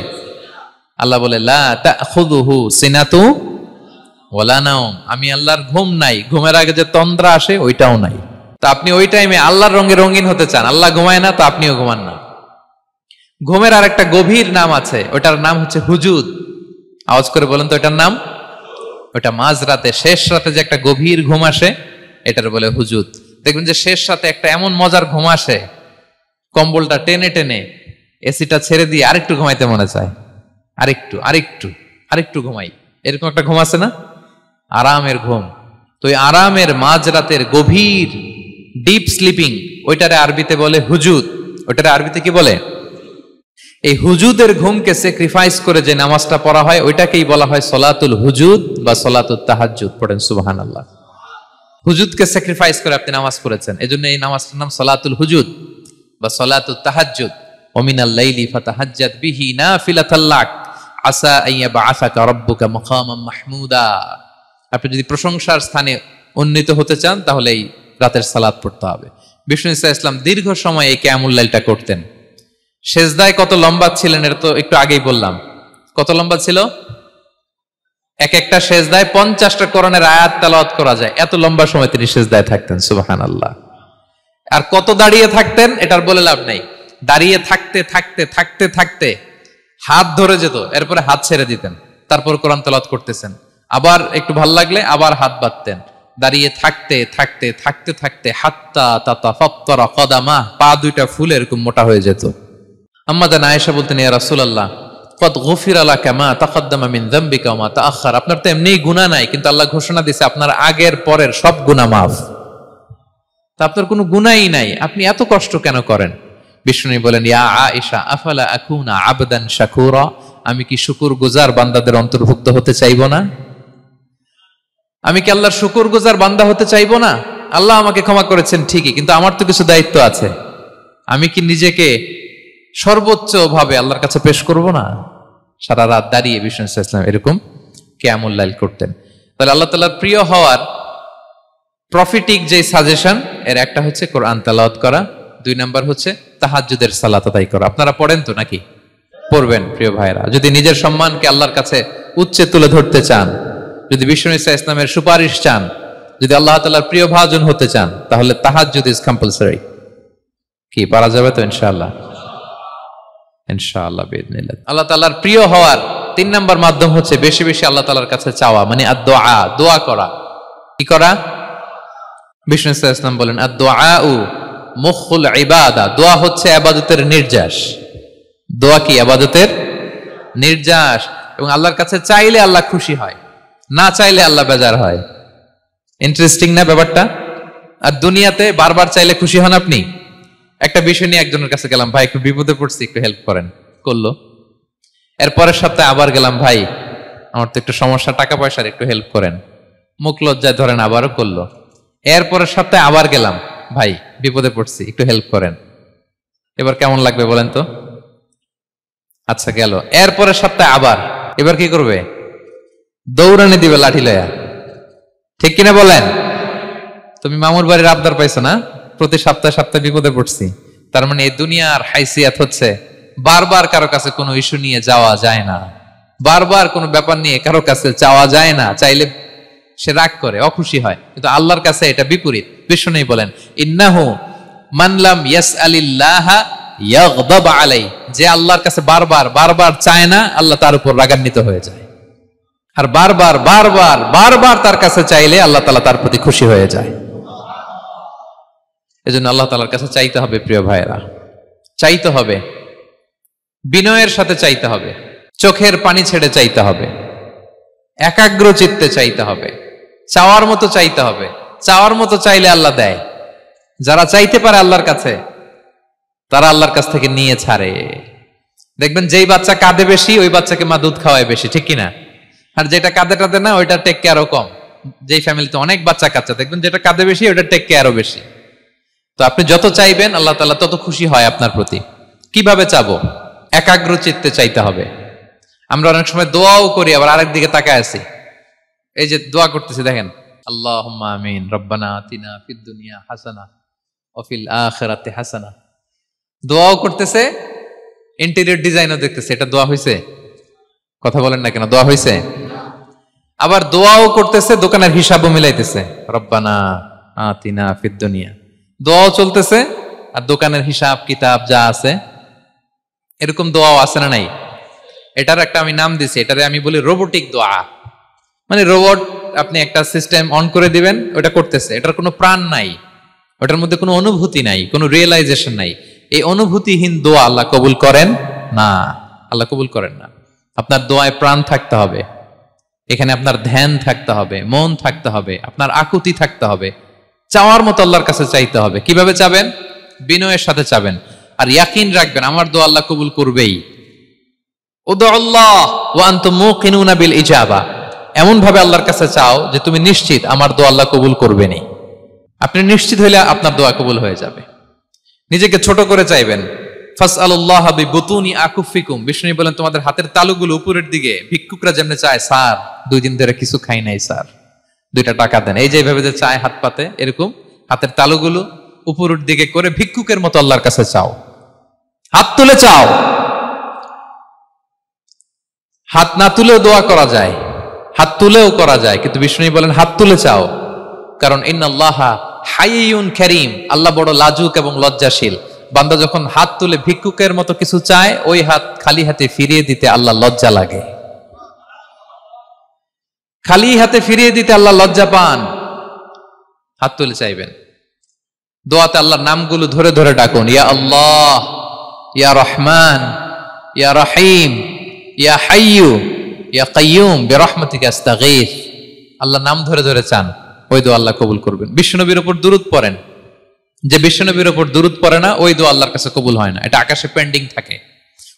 Speaker 1: আল্লাহ বলে লা তাখুযুহু সিনাতু ওয়ালা নাওম, আমি আল্লাহর ঘুম নাই, ঘুমের আগে যে তন্দ্রা আসে ওইটাও নাই। তো আপনি ওই টাইমে আল্লাহর রঙে রঙিন হতে চান, আল্লাহ ঘুমায় না, তো আপনিও ঘুমান না। ঘুমের আর একটা গভীর নাম আছে, ওটার নাম হচ্ছে হুজুদ। আওয়াজ করে বলেন তো এটার নাম? ওটা মাঝরাতে, শেষ রাতে যে একটা গভীর ঘুম আসে, এটার বলে হুজুদ। দেখবেন যে শেষ রাতে একটা এমন মজার ঘুম আসে, কম্বলটা টেনে টেনে এসিটা ছেড়ে দিয়ে আরেকটু ঘুমাইতে মনে চায়, আরেকটু আরেকটু আরেকটু ঘুমাই, এরকম একটা ঘুম আছে না? আরামের ঘুম। তো এই আরামের মাঝরাতের গভীর ডিপ স্লিপিং, ওইটারে আরবিতে বলে হুজুদ। ওইটারে আরবিতে কি বলে? এই হুজুদের ঘুমকে স্যাক্রিফাইস করে যে নামাজটা পড়া হয় ওইটাকেই বলা হয় সলাতুল হুজুদ বা সলাতুত তাহাজ্জুদ। পড়েন সুবহানাল্লাহ। হুজুদকে স্যাক্রিফাইস করে আপনি নামাজ পড়েছেন, এজন্য এই নামাজটার নাম সলাতুল হুজুদ বা সলাতুত তাহাজ্জুদ। ওয়া মিনাল লাইলি ফাতাহাজ্জাদ বিহি নাফিলাতাল লাক আসা আইয়াবআসাকা রাব্বুকা মাকামান মাহমুদা। আপনি যদি প্রশংসার স্থানে উন্নীত হতে চান তাহলে এই রাতের সালাত পড়তে হবে। বিষ্ণু ইসা ইসলাম দীর্ঘ সময় এই কিয়ামুল লাইলটা করতেন। সেজদায় কত লম্বা ছিলেন এটা তো একটু আগেই বললাম। কত লম্বা ছিল? এক একটা সেজদায় 50টা কোরআনের আয়াত তেলাওয়াত করা যায়, এত লম্বা সময় তিনি সেজদায় থাকতেন। সুবহানাল্লাহ। আর কত দাঁড়িয়ে থাকতেন এটার বলে লাভ নেই। দাঁড়িয়ে থাকতে থাকতে থাকতে থাকতে হাত ধরে যেত, এরপরে হাত ছেড়ে দিতেন, তারপর কোরআন তেলাওয়াত করতেছেন। আবার একটু ভাল লাগলে আবার হাত বাঁধতেন। দাঁড়িয়ে থাকতে থাকতে থাকতে থাকতে হাত্তা তাতাফাত্তারা কদামা, পা দুইটা ফুলে এরকম মোটা হয়ে যেত। আম্মা জান আয়েশা বলতেন, ইয়া রাসূলুল্লাহ কদ গুফিরা লাকা মা তাকাদ্দামা মিন যামবিকা ওয়া মা তাআখার। আপনার তো এমনিই গুনাহ নাই, কিন্তু আল্লাহ ঘোষণা দিয়েছে আপনার আগের পরের সব গুনাহ মাফ। তা আপনার কোনো গুনাহই নাই, আপনি এত কষ্ট কেন করেন? বিষ্ণু বলেন, ইয়া আয়েশা আফালা আকুনা আবদান শাকুরা, আমি কি শুকরগুজার বান্দাদের অন্তর্ভুক্ত হতে চাইবো না? আমি কি আল্লাহর শুকরগুজার বান্দা হতে চাইবো না? আল্লাহ আমাকে ক্ষমা করেছেন ঠিকই, কিন্তু আমার তো কিছু দায়িত্ব আছে। আমি কি নিজেকে সর্বোচ্চ ভাবে আল্লাহর কাছে পেশ করব না? সারা রাত দাঁড়িয়ে বিষ্ণু সাল্লাল্লাহু আলাইহি ওয়াসাল্লাম এরকম কিয়ামুল লাইল করতেন। তাহলে আল্লাহ তাআলার প্রিয় হওয়ার প্রফিটিক যে সাজেশন, এর একটা হচ্ছে কোরআন তেলাওয়াত করা, 2 নাম্বার হচ্ছে তাহাজ্জুদের সালাত আদায় করা। আপনারা পড়েন তো নাকি? পড়বেন প্রিয় ভাইরা। যদি নিজের সম্মানকে আল্লাহর কাছে উচ্চে তুলে ধরতে চান, যদি বিষ্ণু ইসলামের সুপারিশ চান, যদি আল্লাহ তাআলার প্রিয় ভাজন হতে চান, তাহলে তাহাজ্জুদ ইজ কম্পালসরি। কি পারা যাবে তো? ইনশাআল্লাহ, ইনশাআল্লাহ বিইذنিল্লাহ। আল্লাহ তাআলার প্রিয় হওয়ার 3 নাম্বার মাধ্যম হচ্ছে বেশি বেশি আল্লাহ তাআলার কাছে চাওয়া, মানে আদ-দুআ, দোয়া করা। কি করা? বিষ্ণু ইসলাম বলেন, আদ-দুআউ মুখুল ইবাদা, দোয়া হচ্ছে ইবাদতের নির্যাস। দোয়া কি? ইবাদতের নির্যাস। এবং আল্লাহর কাছে চাইলে আল্লাহ খুশি হয়, না চাইলে আল্লাহ বেজার হয়। ইন্টারেস্টিং না ব্যাপারটা? আর দুনিয়াতে বারবার চাইলে খুশি হন আপনি? একটা বিষয় নিয়ে একজনের কাছে গেলাম, ভাই একটু বিপদে পড়ছি, একটু হেল্প করেন, করলো। এর পরের সপ্তাহে আবার গেলাম, ভাই আমার তো একটু সমস্যা, টাকা পয়সার, একটু হেল্প করেন, মুখ লজ্জায় ধরেন, আবারও করলো। এর পরের সপ্তাহে আবার গেলাম, ভাই বিপদে পড়ছি, একটু হেল্প করেন। এবার কেমন লাগবে বলেন তো? আচ্ছা গেল। এর পরের সপ্তাহে আবার, এবার কি করবে? দৌড়ানি দিবে লাঠি লয়া। ঠিক কিনা বলেন? তুমি মামুর বাড়ির আবদার পাইছো না, প্রতি সপ্তাহে সপ্তাহে বিপদে পড়ছি। তার মানে এই দুনিয়ার হাইসিয়াত হচ্ছে বারবার কারো কাছে কোনো ইস্যু নিয়ে যাওয়া যায় না, বারবার কোনো ব্যাপার নিয়ে কারো কাছে চাওয়া যায় না। চাইলে সে রাগ করে, অখুশি হয়, কিন্তু আল্লাহর কাছে এটা বিপরীত। বিষ্ণু বলেন, ইন্নাহু মান লাম ইয়াসআলিল্লাহা ইয়াগদাব আলাই, যে আল্লাহর কাছে বারবার বারবার চায় না, আল্লাহ তার উপর রাগান্বিত হয়ে যায়। আর বারবার বারবার বারবার তার কাছে চাইলে আল্লাহ তাআলা তার প্রতি খুশি হয়ে যায়। এজন্য আল্লাহ তাআলার কাছে চাইতে হবে প্রিয় ভাইয়েরা, চাইতে হবে, বিনয়ের সাথে চাইতে হবে, চোখের পানি ছেড়ে চাইতে হবে, একাগ্র চিত্তে চাইতে হবে, চাওয়ার মতো চাইতে হবে। চাওয়ার মতো চাইলে আল্লাহ দেয়। যারা চাইতে পারে আল্লাহর কাছে, তারা আল্লাহর কাছ থেকে নিয়ে ছাড়ে। দেখবেন যেই বাচ্চা কাঁদে বেশি, ওই বাচ্চাকে মা দুধ খাওয়ায় বেশি, ঠিক কিনা? আর যেটা কাঁদে টাদে না, ওইটা টেক কেয়ারও কম। যেই ফ্যামিলিতে অনেক বাচ্চা কাচ্চা, দেখবেন যেটা কাঁদে বেশি, ওইটা টেক কেয়ারও বেশি। তো আপনি যত চাইবেন আল্লাহ তাআলা তত খুশি হয় আপনার প্রতি। কিভাবে চাবো? একাগ্র চিত্তে চাইতে হবে। আমরা অনেক সময় দোয়াও করি, আবার আরেক দিকে তাকায় আছি। এই যে দোয়া করতেছি, দেখেন, আল্লাহুম্মা আমিন, রব্বানা আতিনা ফিদ দুনিয়া হাসানা ওয়া ফিল আখিরাতি হাসানা। দোয়াও করতেছে, ইন্টেরিয়র ডিজাইনও দেখতেছে। এটা দোয়া হইছে? কথা বলেন না কেন? দোয়া হইছে? আবার দোয়াও করতেছে, দোকানের হিসাবও মিলাইতেছে, রব্বানা আতিনা ফিদ দুনিয়া। দোয়াও চলতেছে আর দোকানের হিসাব কিতাব যা আছে, এরকম দোয়াও আছে না নাই? এটার একটা আমি নাম দিছি, এটারে আমি বলি রোবোটিক দোয়া। মানে রোবট, আপনি একটা সিস্টেম অন করে দিবেন, ওটা করতেছে, এটার কোনো প্রাণ নাই, ওটার মধ্যে কোনো অনুভূতি নাই, কোনো রিয়েলাইজেশন নাই। এই অনুভূতিহীন দোয়া আল্লাহ কবুল করেন না, আল্লাহ কবুল করেন না। আপনার দোয়ায় প্রাণ থাকতে হবে, এখানে আপনার ধ্যান থাকতে হবে, মন থাকতে হবে, আপনার আকুতি থাকতে হবে, চাওয়ার মতো আল্লাহর কাছে চাইতে হবে। কিভাবে চাবেন? বিনয়ের সাথে চাবেন, আর ইয়াকিন রাখবেন আমার দোয়া আল্লাহ কবুল করবেই। উদুল্লাহ ওয়া আনতুম মুকিনুনা বিল ইজাবা, এমন ভাবে আল্লাহর কাছে চাও যে তুমি নিশ্চিত আমার দোয়া আল্লাহ কবুল করবেনই। আপনি নিশ্চিত হইলে আপনার দোয়া কবুল হয়ে যাবে। নিজেকে ছোট করে চাইবেন। ফাসআলুল্লাহ বিবুতুনি আকুফিকুম, বিষ্ণু বলেন তোমাদের হাতের তালুগুলো উপরের দিকে। ভিক্ষুকরা যেমনে চায়, স্যার 2 দিন ধরে কিছু খাই নাই স্যার, 2টা টাকা দেন, এই যে এইভাবে যে চায় হাত পাতে, এরকম হাতের তালুগুলো উপরের দিকে করে ভিক্ষুকের মতো আল্লাহর কাছে চাও। হাত তুলে চাও, হাত না তুলেও দোয়া করা যায়, হাত তুলেও করা যায়, কিন্তু বিষ্ণু বলেন হাত তুলে চাও, কারণ ইন্নাল্লাহা হাইয়ুন কারীম, আল্লাহ বড় লাজুক এবং লজ্জাশীল। বান্দা যখন হাত তুলে ভিক্ষুকের মতো কিছু চায়, ওই হাত খালি হাতে ফিরিয়ে দিতে আল্লাহ লজ্জা লাগে, খালি হাতে ফিরিয়ে দিতে আল্লাহ লজ্জা পান। হাত তুলে চাইবেন। দোয়াতে আল্লাহর নামগুলো ধরে ধরে ডাকুন, ইয়া আল্লাহ, ইয়া রহমান, ইয়া রহিম, ইয়া হাইয়ু, ইয়া কাইয়ুম বিরহমাতিকা আস্তাগীথ। আল্লাহর নাম ধরে ধরে চান, ওই দোয়া আল্লাহ কবুল করবেন। বিশ্বনবীর উপর দুরূদ পড়েন, যে বিশ্বনবীর উপর দুরূদ পড়ে না, ওই দোয়া আল্লাহর কাছে কবুল হয় না, এটা আকাশে পেন্ডিং থাকে।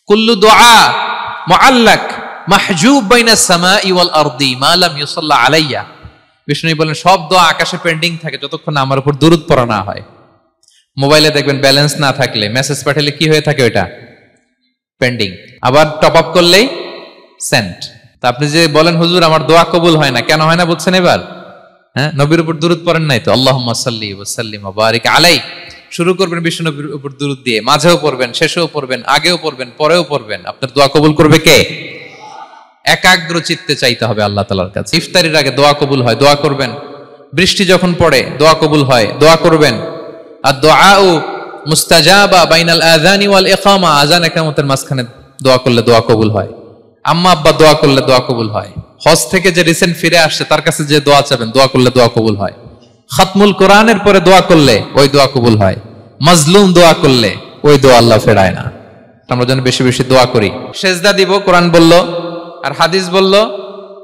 Speaker 1: কুল্লু দুআ মুআল্লাক মাহজুব বাইনাস সামাই ওয়াল আরদি মা লাম ইউসাল্লা আলাইয়া। বিষ্ণু বলেন সব দোয়া আকাশে পেন্ডিং থাকে যতক্ষণ আমার উপর দুরূদ পড়া না হয়। মোবাইলে দেখবেন ব্যালেন্স না থাকলে মেসেজ পাঠালে কি হয়ে থাকে, ওটা পেন্ডিং, আবার টপ আপ করলেই সেন্ট। তা আপনি যে বলেন হুজুর আমার দোয়া কবুল হয় না, কেন হয় না বুঝছেন এবার? হ্যাঁ, নবীর উপর দুরূদ পড়েন নাই তো। আল্লাহুম্মা সাল্লি ওয়া সাল্লিম ওয়া বারিক আলাই। শুরু করবেন বিশ্ব নবীর উপর দুরূদ দিয়ে, মাঝেও পড়বেন, শেষেও পড়বেন, আগেও পড়বেন, পরেও পড়বেন। আপনার দোয়া কবুল করবে কে? একাগ্র চিত্তে চাইতে হবে আল্লাহ তাআলার কাছে। ইফতারির আগে দোয়া কবুল হয়, দোয়া করবেন। বৃষ্টি যখন পড়ে দোয়া কবুল হয়, দোয়া করবেন। আর দুআউ মুস্তাজাবা বাইনাল আযানি ওয়াল ইকামা, আযান ইকামতের মাঝখানে দোয়া করলে দোয়া কবুল হয়। আম্মা আব্বা দোয়া করলে দোয়া কবুল হয়। হজ থেকে যে রিসেন্ট ফিরে আসছে তার কাছে যে দোয়া চাবেন, দোয়া করলে দোয়া কবুল হয়। খাতমুল কোরআনের পরে দোয়া করলে ওই দোয়া কবুল হয়। মাজলুম দোয়া করলে ওই দোয়া আল্লাহ ফেরায় না। আমরা যেন বেশি বেশি দোয়া করি। সেজদা দিব, কোরআন বলল আর হাদিস বলল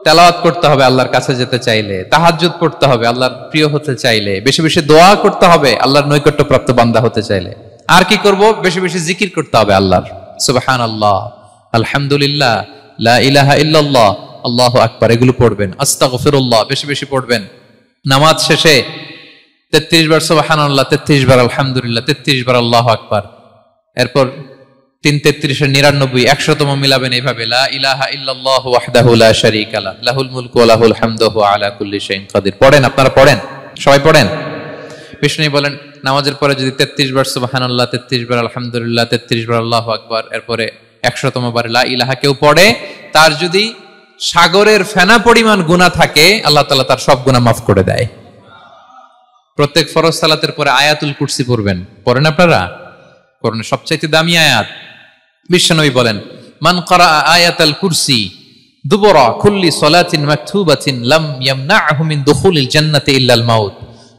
Speaker 1: তেলাওয়াত করতে হবে আল্লাহর কাছে যেতে চাইলে, তাহাজ্জুদ পড়তে হবে আল্লাহর প্রিয় হতে চাইলে, বেশি বেশি দোয়া করতে হবে আল্লাহর নৈকট্যপ্রাপ্ত বান্দা হতে চাইলে। আর কি করব? বেশি বেশি জিকির করতে হবে আল্লাহর। সুবহানাল্লাহ, আলহামদুলিল্লাহ, লা ইলাহা ইল্লাল্লাহ, আল্লাহু আকবার, এগুলো পড়বেন। আস্তাগফিরুল্লাহ বেশি বেশি পড়বেন। নামাজ শেষে 33 বার সুবহানাল্লাহ, 33 বার আলহামদুলিল্লাহ, 33 বার আল্লাহু আকবার। এরপর 3 33 99 100তম মিলাবেন এইভাবে, লা ইলাহা ইল্লাল্লাহু ওয়াহদাহু লা শারীকা লাহু লাহুল মুলকু ওয়া লাহুল হামদু ওয়া আলা কুল্লি শাইইন কাদির। পড়েন, আপনারা পড়েন, সবাই পড়েন। বিষ্ণু বলেন নামাজের পরে যদি 33 বার সুবহানাল্লাহ, 33 বার আলহামদুলিল্লাহ, 33 বার আল্লাহু আকবার, এরপরে 100তম বার লা ইলাহা কেউ পড়ে, তার যদি সাগরের ফেনা পরিমাণ গুনাহ থাকে আল্লাহ তাআলা তার সব গুনাহ মাফ করে দেয়। প্রত্যেক ফরজ সালাতের পরে আয়াতুল কুরসি পড়বেন। পড়েন আপনারা? কোরআনের সবচাইতে দামি আয়াত। বিশ্বনবী বলেন মান ক্বারা আয়াতাল কুরসি দুবরা কুল্লি সালাতিন মাকতুবাতিন লাম ইয়ামনাহু মিন দুখুলিল জান্নাতি ইল্লাল মাউত।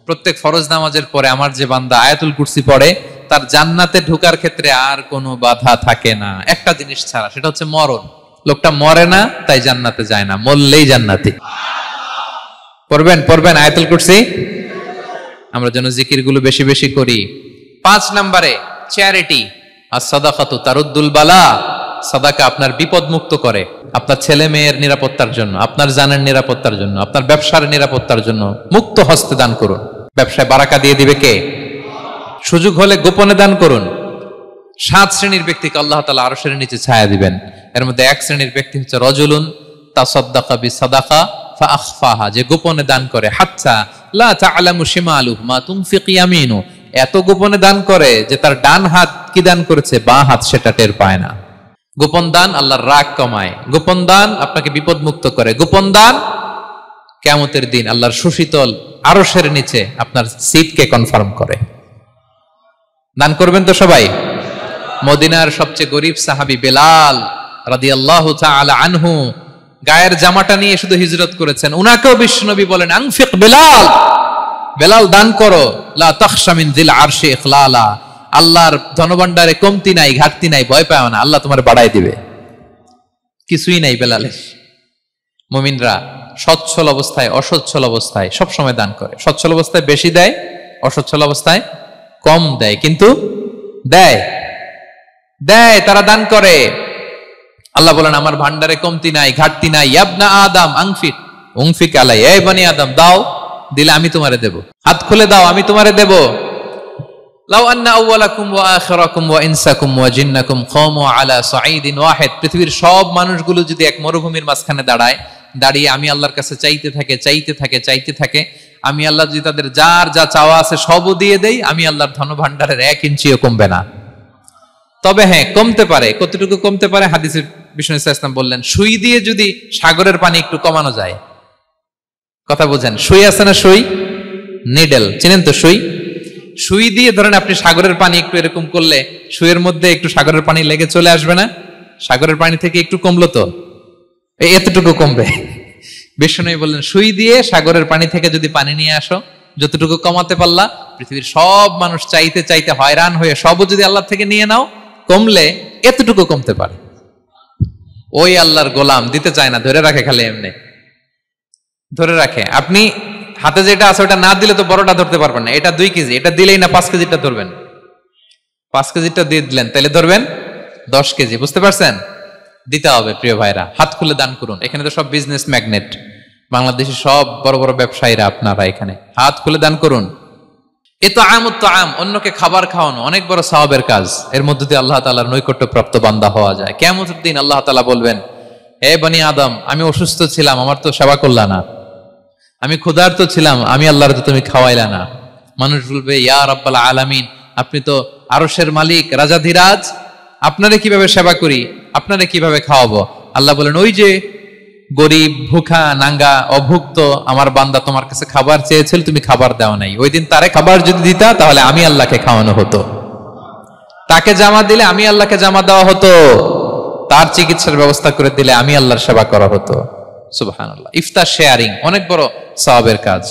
Speaker 1: প্রত্যেক ফরজ নামাজের পরে আমার যে বান্দা আয়াতুল কুরসি পড়ে তার জান্নাতে ঢোকার ক্ষেত্রে আর কোনো বাধা থাকে না, একটা জিনিস ছাড়া, সেটা হচ্ছে মরণ। লোকটা মরে না তাই জান্নাতে যায় না, মরলেই জান্নাতি। পড়বেন পড়বেন আয়াতুল কুরসি। আমরা যেন জিকির গুলো বেশি বেশি করি। 5 নম্বরে চ্যারিটি। আর সাদাকাতু তারুদ্দুল বালা। সাদাকা আপনার বিপদ মুক্ত করে, আপনার ছেলে মেয়ের নিরাপত্তার জন্য, আপনার জানের নিরাপত্তার জন্য, আপনার ব্যবসার নিরাপত্তার জন্য মুক্ত হস্তে দান করুন। ব্যবসায় বারাকা দিয়ে দিবে কে? সুযোগ হলে গোপনে দান করুন। 7 শ্রেণীর ব্যক্তিকে আল্লাহ তাআলা আরশের নিচে ছায়া দিবেন। এর মধ্যে 1 শ্রেণীর ব্যক্তি হচ্ছে রজুলুন তাসাদ্দাকা বিসাদাকা ফাআখফাহা, যে গোপনে দান করে। হাত্তা লা তা'লামু শিমালুহু মা তুনফিকু ইয়ামিনু, এত গোপনে দান করে যে তার ডান হাত কি দান করেছে বাঁ হাত সেটা টের পায় না। গোপন দান আল্লাহর রাগ কমায়। গোপন দান আপনাকে বিপদ মুক্ত করে। গোপন দান কিয়ামতের দিন আল্লাহর সুশীতল আরশের নিচে আপনার সিটকে কনফার্ম করে। দান করবেন তো সবাই? মদিনার সবচেয়ে গরিব সাহাবী বেলাল রাদিয়াল্লাহু তাআলা আনহু গায়ের জামাটা নিয়ে শুধু হিজরত করেছেন। উনাকেও বিশ্বনবী বলেন আনফিক বেলাল, বেলাল দান করো, লা তাখশা মিন যিল আরশি ইখলালা, আল্লাহর ধনভাণ্ডারে কমতি নাই, ঘাটতি নাই, ভয় পাও না, আল্লাহ তোমার বাড়ায় দিবে। কিছুই নাই বেলালের। মুমিনরা সচ্ছল অবস্থায় অসচ্ছল অবস্থায় সব সময় দান করে। সচ্ছল অবস্থায় বেশি দেয়, অসচ্ছল অবস্থায় কম দেয়, কিন্তু দেয় দেয়, তারা দান করে। আল্লাহ বলেন আমার ভান্ডারে কমতি নাই, ঘাটতি নাই। ইয়াবনা আদম আনফিক উনফিক আলাই, এই বনি আদম দাও, দিলে আমি তোমারে দেব। হাত খুলে দাও, আমি তোমারে দেব। লাউ আন্না আউওয়ালাকুম ওয়া আখিরাকুম ওয়া ইনসাকুম ওয়া জিন্নাকুম কামু আলা সাঈদিন ওয়াহিদ, পৃথিবীর সব মানুষগুলো যদি এক মরুভূমির মাঝখানে দাঁড়ায়, দাঁড়িয়ে আমি আল্লাহর কাছে চাইতে থাকে চাইতে থাকে চাইতে থাকে, আমি আল্লাহ যদি তাদের যার যা চাওয়া আছে সবও দিয়ে দেই, আমি আল্লাহর ধনভাণ্ডারের 1 ইঞ্চিও কমবে না। তবে হ্যাঁ, কমতে পারে। কতটুকু কমতে পারে? হাদিসে বিষ্ণু ইসলাম বললেন, সুই দিয়ে যদি সাগরের পানি একটু কমানো যায়। কথা বোঝেন? সুই আছে না, সুই, নিডেল, চিনেন তো সুই? সুই দিয়ে ধরেন আপনি সাগরের পানি একটু এরকম করলে সুইয়ের মধ্যে একটু সাগরের পানি লেগে চলে আসবে না? সাগরের পানি থেকে একটু কমলো তো, এতটুকু কমবে। বিষ্ণু বললেন, সুই দিয়ে সাগরের পানি থেকে যদি পানি নিয়ে আসো, যতটুকু কমাতে পারলা, পৃথিবীর সব মানুষ চাইতে চাইতে হয়রান হয়ে সবও যদি আল্লাহ থেকে নিয়ে নাও, কমলে এতটুকু কমতে পারে। ওই আল্লাহর গোলাম দিতে চায় না, ধরে রাখে, খালি এমনি ধরে রাখে। আপনি হাতে যেটা আছে ওটা না দিলে তো বড়টা ধরতে পারবেন না। এটা 2 কেজি, এটা দিলেই না 5 কেজিটা ধরবেন। 5 কেজিটা দিয়ে দিলেন, তাহলে ধরবেন 10 কেজি। বুঝতে পারছেন? দিতে হবে প্রিয় ভাইরা, হাত খুলে দান করুন। এখানে তো সব বিজনেস ম্যাগনেট, বাংলাদেশের সব বড় বড় ব্যবসায়ীরা আপনারা এখানে, হাত খুলে দান করুন। এ তো আম, অন্যকে খাবার খাওয়ানো অনেক বড় সওয়াবের কাজ। এর মধ্য দিয়ে আল্লাহ তাআলার নৈকট্য প্রাপ্ত বান্দা হওয়া যায়। কিয়ামতের দিন আল্লাহ তাআলা বলবেন, হে বনি আদম, আমি অসুস্থ ছিলাম, আমার তো সেবা করলা না। আমি ক্ষুধার্ত ছিলাম, আমি আল্লাহর তো তুমি খাওয়াইলা না। মানুষ বলবে, ইয়া রাব্বাল আলামিন, আপনি তো আরশের মালিক, রাজাধিরাজ, আপনারে কিভাবে সেবা করি, আপনারে কিভাবে খাওয়াবো? আল্লাহ বলেন, ওই যে গরিব, ভুখা, নাঙ্গা, অভুক্ত আমার বান্দা তোমার কাছে খাবার চেয়েছিল, তুমি খাবার দাও নাই। ওই দিন তারে খাবার যদি দিতা, তাহলে আমি আল্লাহকে খাওয়ানো হতো। তাকে জামা দিলে আমি আল্লাহকে জামা দেওয়া হতো। তার চিকিৎসার ব্যবস্থা করে দিলে আমি আল্লাহর সেবা করা হতো। সুবহানাল্লাহ। ইফতার শেয়ারিং অনেক বড় সওয়াবের কাজ,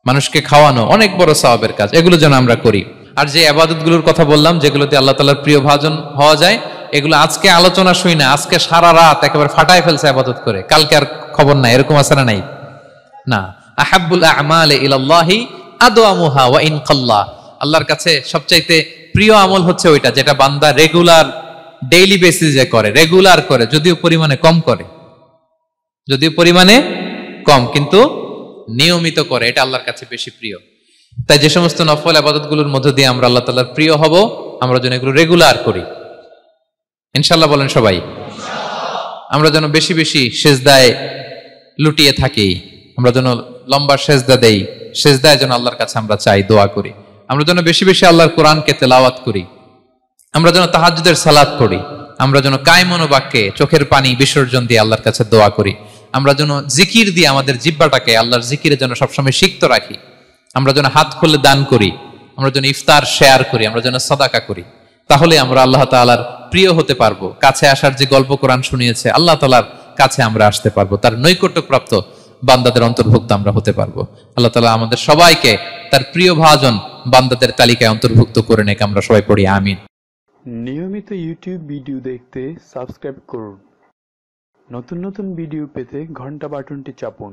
Speaker 1: মানুষকে খাওয়ানো অনেক বড় সওয়াবের কাজ। এগুলো যেন আমরা করি। আর যে ইবাদতগুলোর কথা বললাম, যেগুলোতে আল্লাহ তাআলার প্রিয় ভাজন হওয়া যায়, এগুলো আজকে আলোচনা শুই না, আজকে সারা রাত একেবারে ফাটায় ফেলছে ইবাদত করে, কালকে আর খবর নাই, এরকম আছে না নাই? না। আহাব্বুল আ'মালি ইলাল্লাহি আদওয়ামুহা ওয়া ইন কাল্লা। আল্লাহর কাছে সবচাইতে প্রিয় আমল হচ্ছে ওইটা যেটা বান্দা রেগুলার, ডেইলি বেসিসে করে, রেগুলার করে, যদিও পরিমাণে কম করে, যদিও পরিমাণে কম, কিন্তু নিয়মিত করে, এটা আল্লাহর কাছে বেশি প্রিয়। তাই যে সমস্ত নফল ইবাদতগুলোর মধ্য দিয়ে আমরা আল্লাহ তাআলার প্রিয় হব, আমরা যেন এগুলো রেগুলার করি। ইনশাআল্লাহ বলেন সবাই। আমরা যেন বেশি বেশি সেজদায় লুটিয়ে থাকি, আমরা যেন লম্বা সেজদা দেই, সেজদায় যেন আল্লাহর কাছে আমরা চাই, দোয়া করি। আমরা যেন বেশি বেশি আল্লাহর কোরআনকে তেলাওয়াত করি, আমরা যেন তাহাজ্জুদের সালাত পড়ি, আমরা যেন কায়মন বাক্যে চোখের পানি বিসর্জন দিয়ে আল্লাহর কাছে দোয়া করি, আমরা যেন জিকির দিয়ে আমাদের জিহ্বাটাকে আল্লাহর জিকিরে যেন সবসময় সিক্ত রাখি, আমরা যেন হাত খুলে দান করি, আমরা যেন ইফতার শেয়ার করি, আমরা যেন সাদাকা করি। তাহলে আমরা আল্লাহ তাআলার প্রিয় হতে পারবো। কাছে আসার যে গল্প কোরআন শুনিয়েছে, আল্লাহ তাআলার কাছে আমরা আসতে পারবো, তার নৈকট্যপ্রাপ্ত বান্দাদের অন্তর্ভুক্ত আমরা হতে পারবো। আল্লাহ তাআলা আমাদের সবাইকে তার প্রিয় ভাজন বান্দাদের তালিকায় অন্তর্ভুক্ত করে নেক। আমরা সবাই পড়ি আমিন।
Speaker 2: নিয়মিত ইউটিউব ভিডিও দেখতে সাবস্ক্রাইব করুন। নতুন নতুন ভিডিও পেতে ঘন্টা বাটনটি চাপুন।